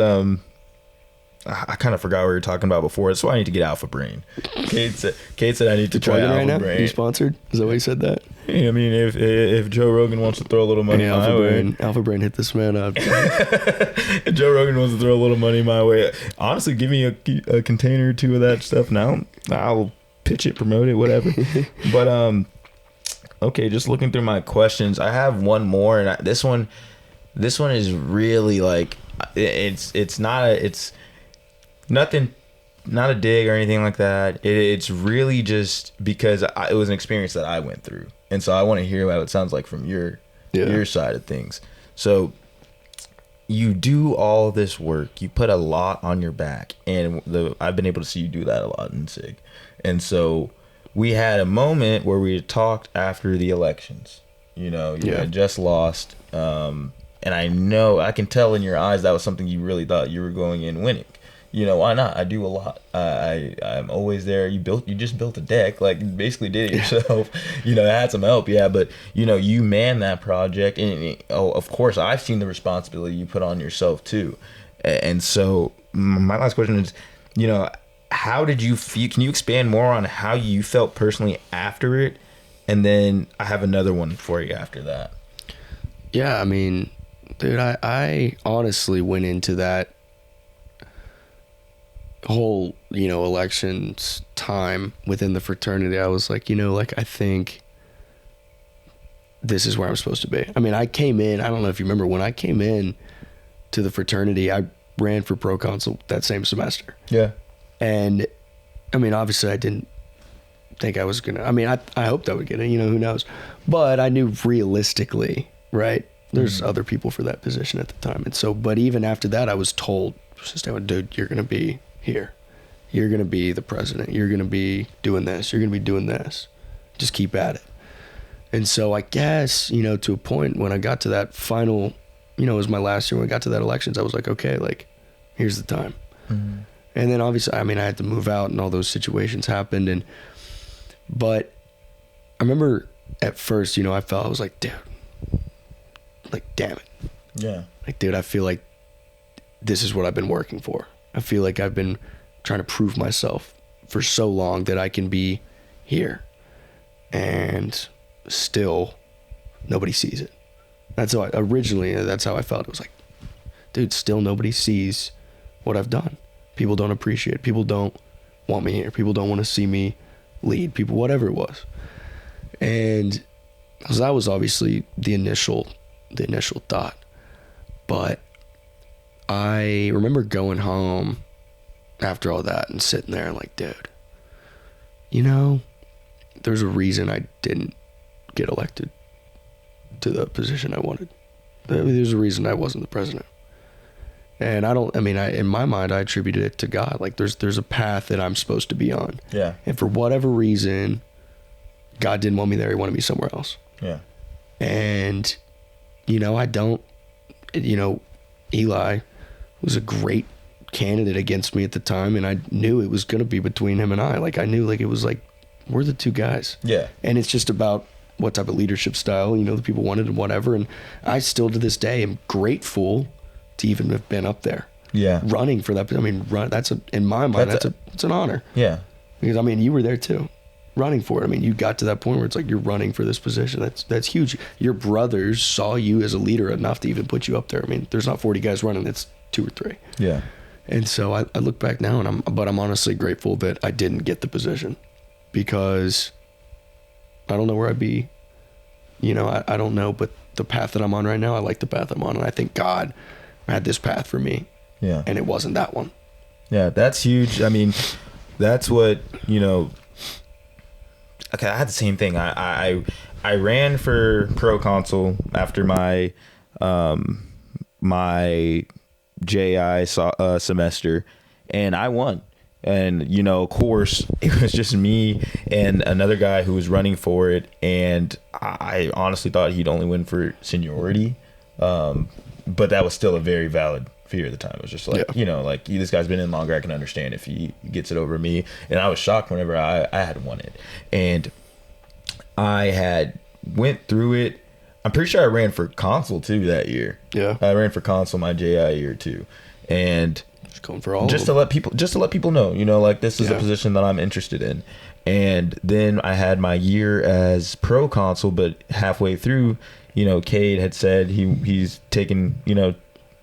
I kind of forgot what we were talking about before. That's why I need to get Alpha Brain. Kate said I need to try Alpha right now? Brain. You sponsored? Is that why you said that? I mean, if Joe Rogan wants to throw a little money my way, Alpha Brain, hit this man up. If Joe Rogan wants to throw a little money my way, honestly, give me a container or two of that stuff now. I'll pitch it, promote it, whatever. But okay, just looking through my questions, I have one more, and this one is really like it's nothing. Not a dig or anything like that. It's really just because it was an experience that I went through. And so I want to hear what it sounds like from your side of things. So you do all this work. You put a lot on your back. And I've been able to see you do that a lot in SIG. And so we had a moment where we had talked after the elections. You had just lost. And I can tell in your eyes that was something you really thought you were going in winning. Why not? I do a lot. I'm always there. You just built a deck, like, you basically did it yourself. I had some help, but you man that project, and of course I've seen the responsibility you put on yourself too. And so my last question is, how did you feel? Can you expand more on how you felt personally after it? And then I have another one for you after that. Yeah, I mean, dude, I honestly went into that whole elections time within the fraternity. I was like, I think this is where I'm supposed to be. I mean, I came in, I don't know if you remember, when I came in to the fraternity, I ran for pro consul that same semester. Yeah. And I mean, obviously I didn't think I was gonna, I mean, I hoped I would get it, who knows, but I knew realistically, right, there's other people for that position at the time. And so, but even after that, I was told, dude, you're gonna be here, you're gonna be the president, you're gonna be doing this, you're gonna be doing this, just keep at it. And so I guess, to a point when I got to that final, it was my last year, when I got to that elections, I was like, okay, like, here's the time. Mm-hmm. And then obviously, I mean, I had to move out and all those situations happened, but I remember at first, I was like, dude, like, damn it. Yeah. Like, dude, I feel like this is what I've been working for. I feel like I've been trying to prove myself for so long that I can be here, and still nobody sees it. That's how that's how I felt. It was like, dude, still nobody sees what I've done. People don't appreciate it. People don't want me here. People don't want to see me lead. People, whatever it was. And so that was obviously the initial thought. But I remember going home after all that and sitting there and like, dude, there's a reason I didn't get elected to the position I wanted. There's a reason I wasn't the president. And in my mind, I attributed it to God. Like, there's a path that I'm supposed to be on. Yeah. And for whatever reason, God didn't want me there. He wanted me somewhere else. Yeah. And, Eli was a great candidate against me at the time, and I knew it was going to be between him and I. Like, I knew, like, it was like, we're the two guys. Yeah. And it's just about what type of leadership style, the people wanted and whatever. And I still, to this day, am grateful to even have been up there. Yeah. running for that. I mean, in my mind, it's an honor. Yeah. Because I mean, you were there too, running for it. I mean, you got to that point where it's like you're running for this position. That's huge. Your brothers saw you as a leader enough to even put you up there. I mean, there's not 40 guys running. It's 2 or 3. Yeah. And so I look back now, and I'm honestly grateful that I didn't get the position, because I don't know where I'd be. You know, I don't know, but the path that I'm on right now, I like the path I'm on, and I think God had this path for me. Yeah. And it wasn't that one. Yeah, that's huge. I mean, that's what, you know. Okay, I had the same thing. I ran for pro consul after my my JI semester, and I won. And, you know, of course, it was just me and another guy who was running for it, and I honestly thought he'd only win for seniority, but that was still a very valid fear at the time. It was just like, you know, like, this guy's been in longer, I can understand if he gets it over me. And I was shocked whenever I had won it, and I had went through it. I'm pretty sure I ran for consul too that year. Yeah, I ran for consul my JI year too, and just going for all just to let people know, you know, like, this is a position that I'm interested in. And then I had my year as pro consul, but halfway through, you know, Cade had said he's taken, you know,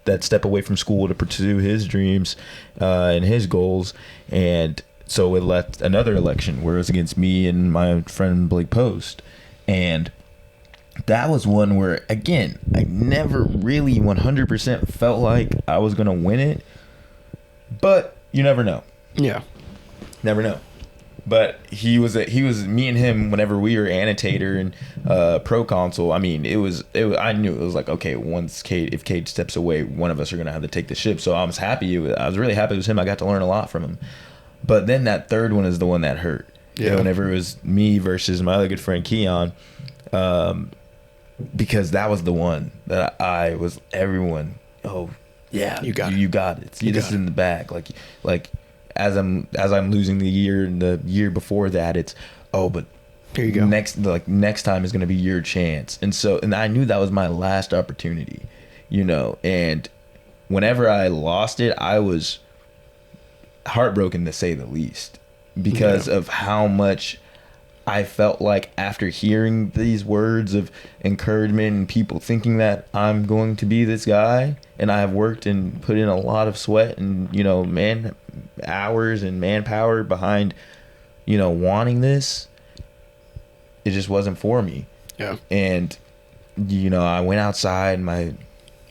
that step away from school to pursue his dreams and his goals. And so it left another election where it was against me and my friend Blake Post. And that was one where, again, I never really 100% felt like I was going to win it. But you never know. Yeah. Never know. But he was me and him whenever we were annotator and pro consul. I mean, I knew it was like, okay, if Cade steps away, one of us are gonna have to take the ship. So I was happy. I was really happy it was him. I got to learn a lot from him. But then that third one is the one that hurt. Yeah. You know, whenever it was me versus my other good friend Keon, because that was the one that I was everyone. Oh yeah, you got it. See, this is in the bag. Like. As I'm losing the year before that, it's, oh, but here you go. Next time is going to be your chance. And I knew that was my last opportunity, you know. And whenever I lost it, I was heartbroken, to say the least, because of how much I felt like after hearing these words of encouragement and people thinking that I'm going to be this guy, and I have worked and put in a lot of sweat and, you know, man hours and manpower behind, you know, wanting this, it just wasn't for me. Yeah. And, you know, I went outside, and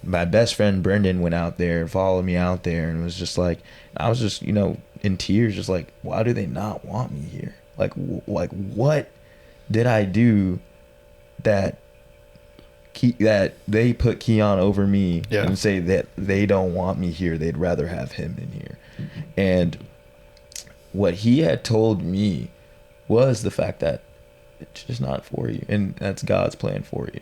my best friend Brendan went out there and followed me out there, and was just like, I was just, you know, in tears, just like, why do they not want me here? Like what did I do that they put Keon over me and say that they don't want me here, they'd rather have him in here? And what he had told me was the fact that it's just not for you, and that's God's plan for you.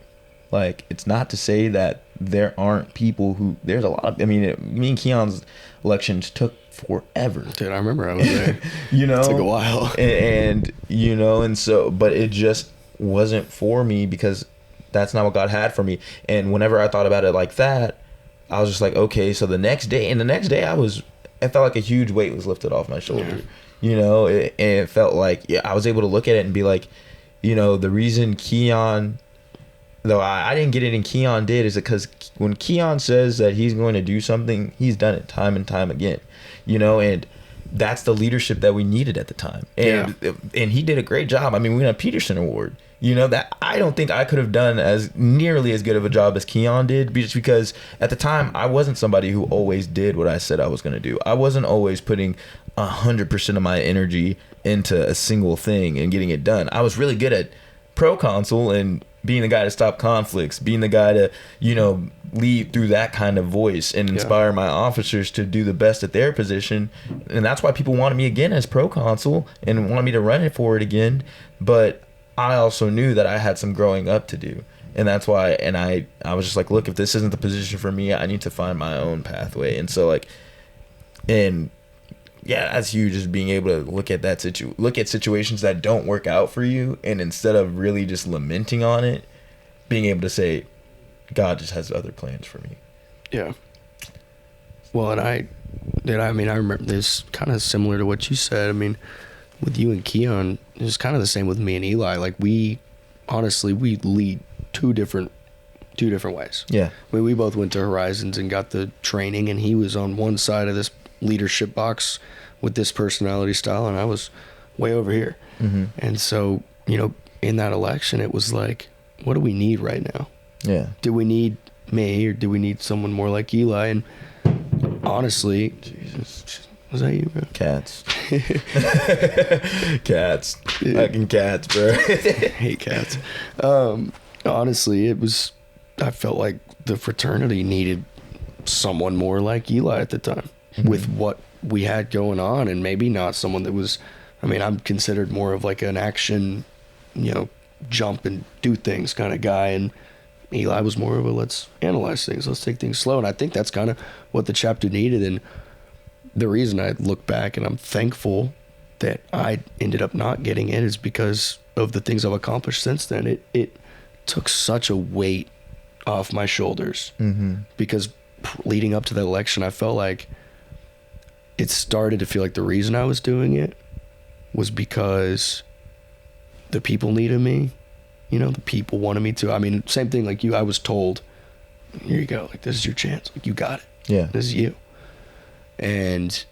Like, it's not to say that there aren't people who, there's a lot of, I mean, me and Keon's elections took forever. Dude, I remember I was there. You know, it took a while. and you know, and so, but it just wasn't for me, because that's not what God had for me. And whenever I thought about it like that, I was just like, okay, so the next day I felt like a huge weight was lifted off my shoulder. You know, and it felt like, I was able to look at it and be like, you know, the reason Keon, though I didn't get it and Keon did, is because when Keon says that he's going to do something, he's done it time and time again, you know. And that's the leadership that we needed at the time. And he did a great job. I mean, we got a Peterson Award, you know, that I don't think I could have done as nearly as good of a job as Keon did, just because at the time I wasn't somebody who always did what I said I was going to do. I wasn't always putting 100% of my energy into a single thing and getting it done. I was really good at pro consul and being the guy to stop conflicts, being the guy to, you know, lead through that kind of voice and inspire my officers to do the best at their position. And that's why people wanted me again as pro consul and wanted me to run it for it again. But I also knew that I had some growing up to do. And that's why, and I was just like, look, if this isn't the position for me, I need to find my own pathway. And so, like, and yeah, that's huge, just being able to look at situations that don't work out for you, and instead of really just lamenting on it, being able to say, God just has other plans for me. Yeah. Well, and I remember this kind of similar to what you said. I mean, with you and Keon, it was kind of the same with me and Eli. Like we lead two different ways. Yeah. I mean, we both went to Horizons and got the training, and he was on one side of this leadership box with this personality style, and I was way over here. Mm-hmm. And so, you know, in that election, it was like, what do we need right now? Yeah. Do we need me, or do we need someone more like Eli? And honestly, Jesus. was that you, bro? Cats. Cats. Fucking cats, bro. I hate cats. Honestly, I felt like the fraternity needed someone more like Eli at the time, mm-hmm. with what we had going on, and maybe not someone that was, I mean, I'm considered more of like an action, you know, jump and do things kind of guy, and Eli was more of a let's analyze things, let's take things slow. And I think that's kind of what the chapter needed. And the reason I look back and I'm thankful that I ended up not getting it is because of the things I've accomplished since then. It took such a weight off my shoulders, mm-hmm. because leading up to the election, I felt like it started to feel like the reason I was doing it was because the people needed me. You know, the people wanted me to. I mean, same thing like you. I was told, here you go. Like, this is your chance. Like, you got it. Yeah. This is you. And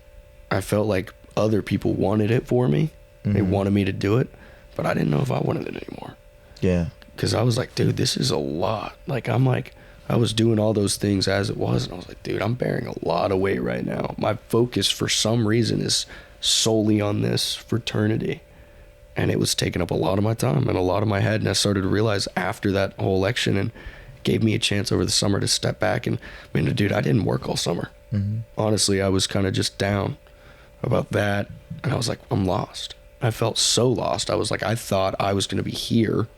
I felt like other people wanted it for me. Mm-hmm. They wanted me to do it. But I didn't know if I wanted it anymore. Yeah. Because I was like, dude, this is a lot. Like, I was doing all those things as it was. And I was like, dude, I'm bearing a lot of weight right now. My focus, for some reason, is solely on this fraternity. And it was taking up a lot of my time and a lot of my head. And I started to realize after that whole election, and gave me a chance over the summer to step back. And I mean, dude, I didn't work all summer. Mm-hmm. Honestly, I was kind of just down about that. And I was like, I'm lost. I felt so lost. I was like, I thought I was going to be here.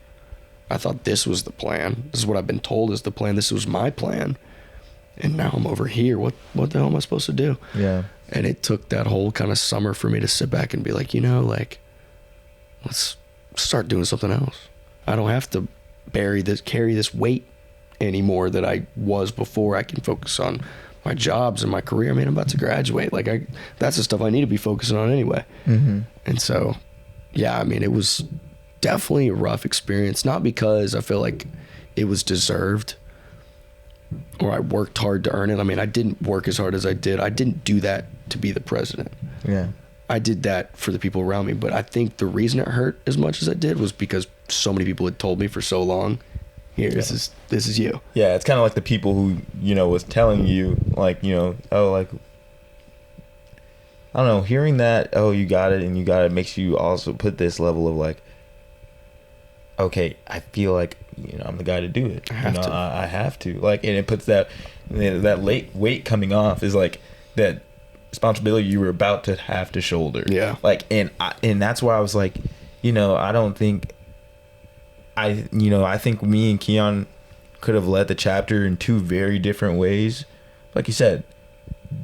I thought this was the plan. This is what I've been told is the plan. This was my plan. And now I'm over here. What the hell am I supposed to do? Yeah. And it took that whole kind of summer for me to sit back and be like, you know, like, let's start doing something else. I don't have to carry this weight anymore that I was before. I can focus on my jobs and my career. I mean, I'm about to graduate. Like, that's the stuff I need to be focusing on anyway. Mm-hmm. And so, yeah, I mean, it was definitely a rough experience. Not because I feel like it was deserved or I worked hard to earn it. I mean, I didn't work as hard as I did. I didn't do that to be the president. Yeah. I did that for the people around me, but I think the reason it hurt as much as it did was because so many people had told me for so long, here, yeah. this is you. Yeah, it's kind of like the people who, you know, was telling you, like, you know, oh, like, I don't know, hearing that, oh, you got it, and you got it, makes you also put this level of, like, okay, I feel like, you know, I'm the guy to do it. I have to. Like, and it puts that late weight coming off is, like, that responsibility you were about to have to shoulder. Yeah. Like, and that's why I was like, you know, I think me and Keon could have led the chapter in two very different ways. Like you said,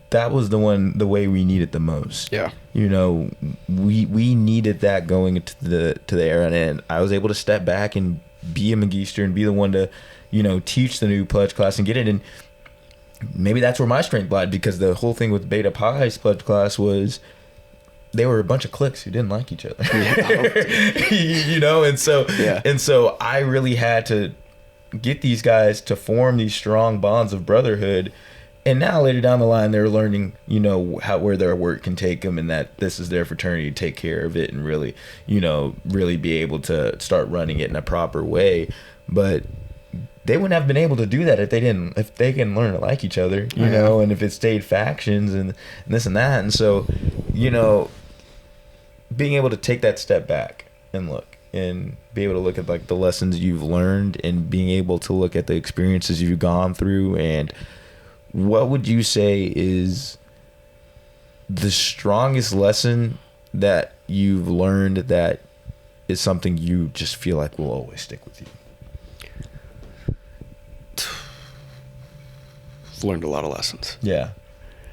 that was the way we needed the most. Yeah. You know, we needed that going into the era, and I was able to step back and be a Magister and be the one to, you know, teach the new pledge class and get it. And maybe that's where my strength lied, because the whole thing with Beta Pi's pledge class was they were a bunch of cliques who didn't like each other. Yeah. You know, and so I really had to get these guys to form these strong bonds of brotherhood. And now later down the line, they're learning, you know, where their work can take them, and that this is their fraternity to take care of it and really, you know, really be able to start running it in a proper way. But they wouldn't have been able to do that if they can learn to like each other, you know, and if it stayed factions and this and that. And so, you know, being able to take that step back and look and be able to look at, like, the lessons you've learned and being able to look at the experiences you've gone through, and what would you say is the strongest lesson that you've learned that is something you just feel like will always stick with you? I've learned a lot of lessons. Yeah.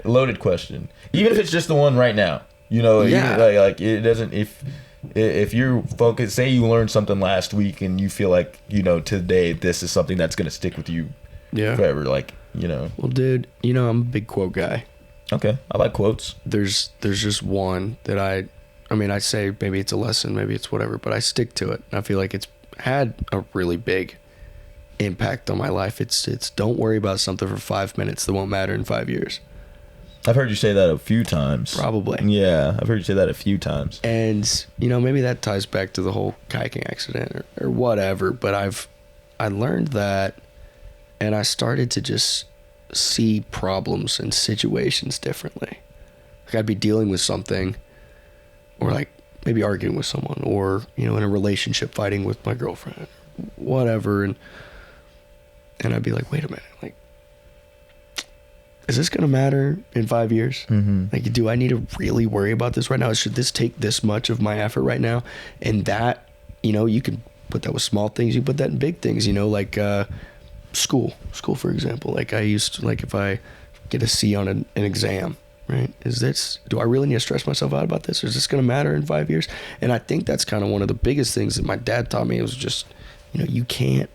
Loaded question. Even if it's just the one right now. You know, yeah. like it doesn't, if you're focused, say you learned something last week and you feel like, you know, today this is something that's going to stick with you forever, like, you know. Well, dude, you know, I'm a big quote guy. Okay, I like quotes. There's just one that I mean, I say maybe it's a lesson, maybe it's whatever, but I stick to it. I feel like it's had a really big impact on my life. It's don't worry about something for 5 minutes that won't matter in 5 years. I've heard you say that a few times. Probably. Yeah, I've heard you say that a few times. And, you know, maybe that ties back to the whole kayaking accident or whatever, but I learned that, and I started to just see problems and situations differently. Like I'd be dealing with something, or like maybe arguing with someone, or, you know, in a relationship fighting with my girlfriend, whatever, and I'd be like, wait a minute, like, is this gonna matter in 5 years? Mm-hmm. Like, do I need to really worry about this right now? Should this take this much of my effort right now? And that, you know, you can put that with small things, you put that in big things, you know, like school for example. Like I used to, like, if I get a C on an exam, right, do I really need to stress myself out about this, or is this gonna matter in 5 years? And I think that's kind of one of the biggest things that my dad taught me. It was just, you know, you can't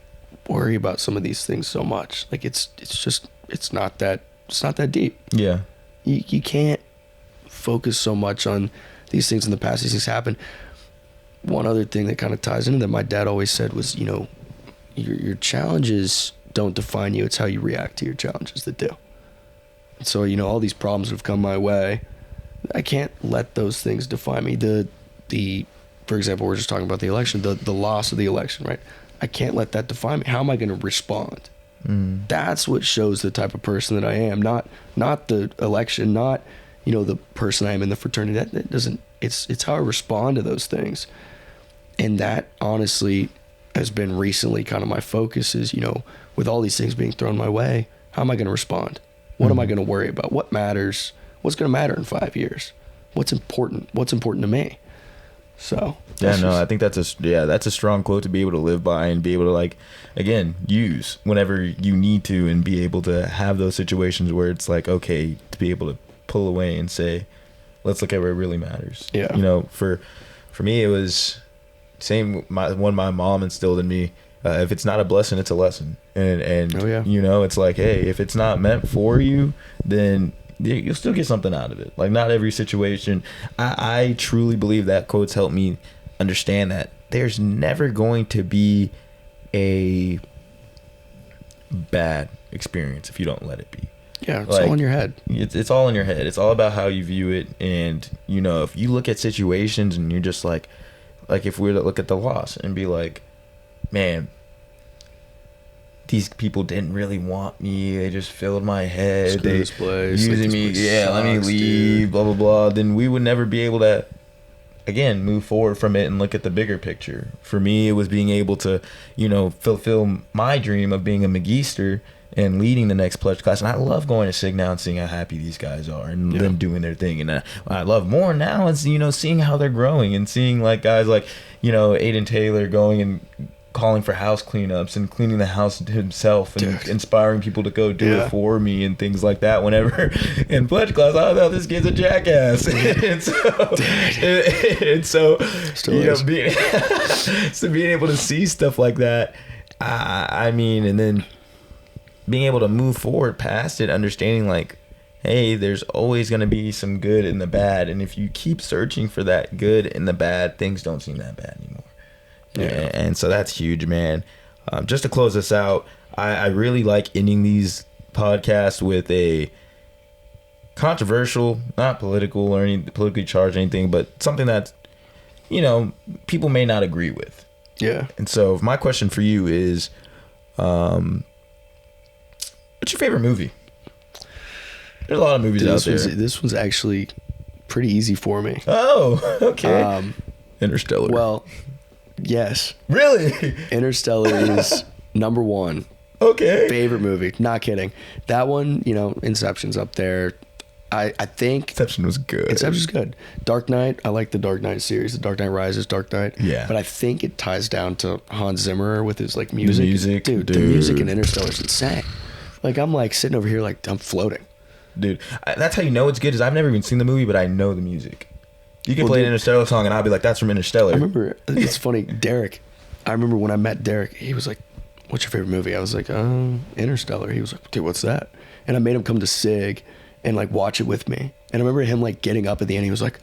worry about some of these things so much. Like it's not that deep. Yeah. You can't focus so much on these things in the past. These things happen. One other thing that kind of ties into that my dad always said was, you know, your challenges don't define you. It's how you react to your challenges that do. And so, you know, all these problems have come my way. I can't let those things define me. For example, we're just talking about the election, the loss of the election, right? I can't let that define me. How am I going to respond? That's what shows the type of person that I am. Not the election, not, you know, the person I am in the fraternity. That doesn't. It's how I respond to those things, and that honestly has been recently kind of my focus. Is, you know, with all these things being thrown my way, how am I going to respond? What am I going to worry about? What matters? What's going to matter in 5 years? What's important? What's important to me? So I think that's a strong quote to be able to live by and be able to, like, again, use whenever you need to, and be able to have those situations where it's like, okay, to be able to pull away and say, let's look at where it really matters. Yeah. You know, for me, it was same. One my mom instilled in me. If it's not a blessing, it's a lesson. And oh, yeah. You know, it's like, hey, if it's not meant for you, then you'll still get something out of it. Like, not every situation. I truly believe that quotes help me understand that there's never going to be a bad experience if you don't let it be. Yeah, it's all in your head. It's all in your head. It's all about how you view it. And, you know, if you look at situations and you're just like if we were to look at the loss and be like, man, these people didn't really want me. They just filled my head. Screw this place. Using me. Yeah, sucks, let me leave. Dude. Blah blah blah. Then we would never be able to, again, move forward from it and look at the bigger picture. For me, it was being able to, you know, fulfill my dream of being a Magister and leading the next pledge class. And I love going to Sig now and seeing how happy these guys are and them doing their thing. And I love more now is, you know, seeing how they're growing and seeing, like, guys like, you know, Aiden Taylor going and calling for house cleanups and cleaning the house himself and inspiring people to go do it for me and things like that. Whenever in pledge class, I thought this kid's a jackass. and so still you is. know, being able to see stuff like that, I mean, and then being able to move forward past it, understanding, like, hey, there's always going to be some good in the bad, and if you keep searching for that good in the bad, things don't seem that bad anymore. Yeah. And so that's huge, man. Just to close this out, I really like ending these podcasts with a controversial, not political or any politically charged anything, but something that, you know, people may not agree with. Yeah. And so my question for you is, what's your favorite movie? There's a lot of movies out there. This one's actually pretty easy for me. Oh, okay. Interstellar. Well, yes. Really? Interstellar is number one. Okay. Favorite movie. Not kidding. That one, you know, Inception's up there. I think Inception was good. Inception's good. Dark Knight, I like the Dark Knight series. The Dark Knight Rises, Dark Knight. Yeah. But I think it ties down to Hans Zimmer with his, like, music. The music, dude. The music in Interstellar's insane. Like, I'm, like, sitting over here like I'm floating. Dude, that's how you know it's good, is I've never even seen the movie, but I know the music. You can play an Interstellar song and I'll be like, that's from Interstellar. I remember, it's funny, Derek, I remember when I met Derek, he was like, what's your favorite movie? I was like, Interstellar. He was like, dude, what's that? And I made him come to SIG, and like watch it with me. And I remember him like getting up at the end. He was like,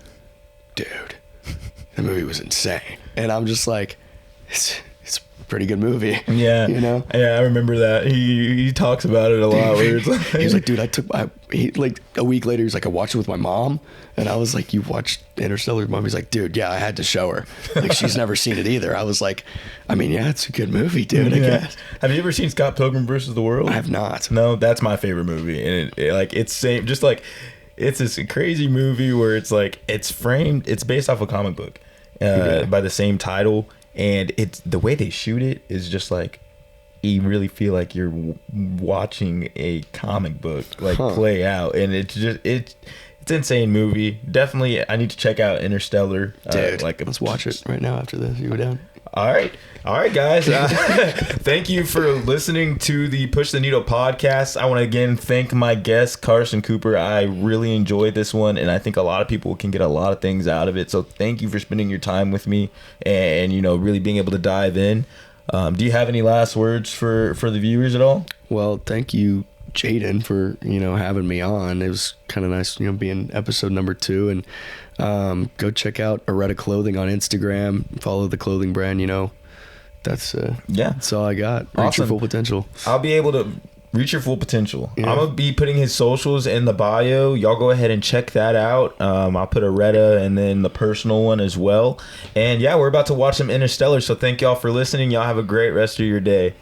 dude, the movie was insane. And I'm just like, it's a pretty good movie. Yeah. You know? Yeah, I remember that. He talks about it a lot. Where it's like, he was like, dude, like a week later, he's like, I watched it with my mom. And I was like, you watched Interstellar with mom? He's like, dude, yeah, I had to show her. Like, she's never seen it either. I was like, I mean, yeah, it's a good movie, dude, I guess. Have you ever seen Scott Pilgrim versus the World? I have not. No, that's my favorite movie. And it's same, just like, it's this crazy movie where it's like, it's based off a comic book by the same title. And it's the way they shoot it is just like, you really feel like you're watching a comic book like play out. And it's an insane movie. Definitely, I need to check out Interstellar. Dude, let's watch it right now after this. You go down. All right, guys. Thank you for listening to the Push the Needle podcast. I want to again thank my guest, Carson Cooper. I really enjoyed this one, and I think a lot of people can get a lot of things out of it. So thank you for spending your time with me and, really being able to dive in. Do you have any last words for the viewers at all? Well, thank you, Jaden, for having me on. It was kind of nice being episode number 2, and go check out Areta Clothing on Instagram, follow the clothing brand. That's all I got. Reach your full potential. I'll be able to reach your full potential. I'm gonna be putting his socials in the bio. Y'all go ahead and check that out. I'll put Areta and then the personal one as well. And yeah, we're about to watch some Interstellar, so thank y'all for listening. Y'all have a great rest of your day.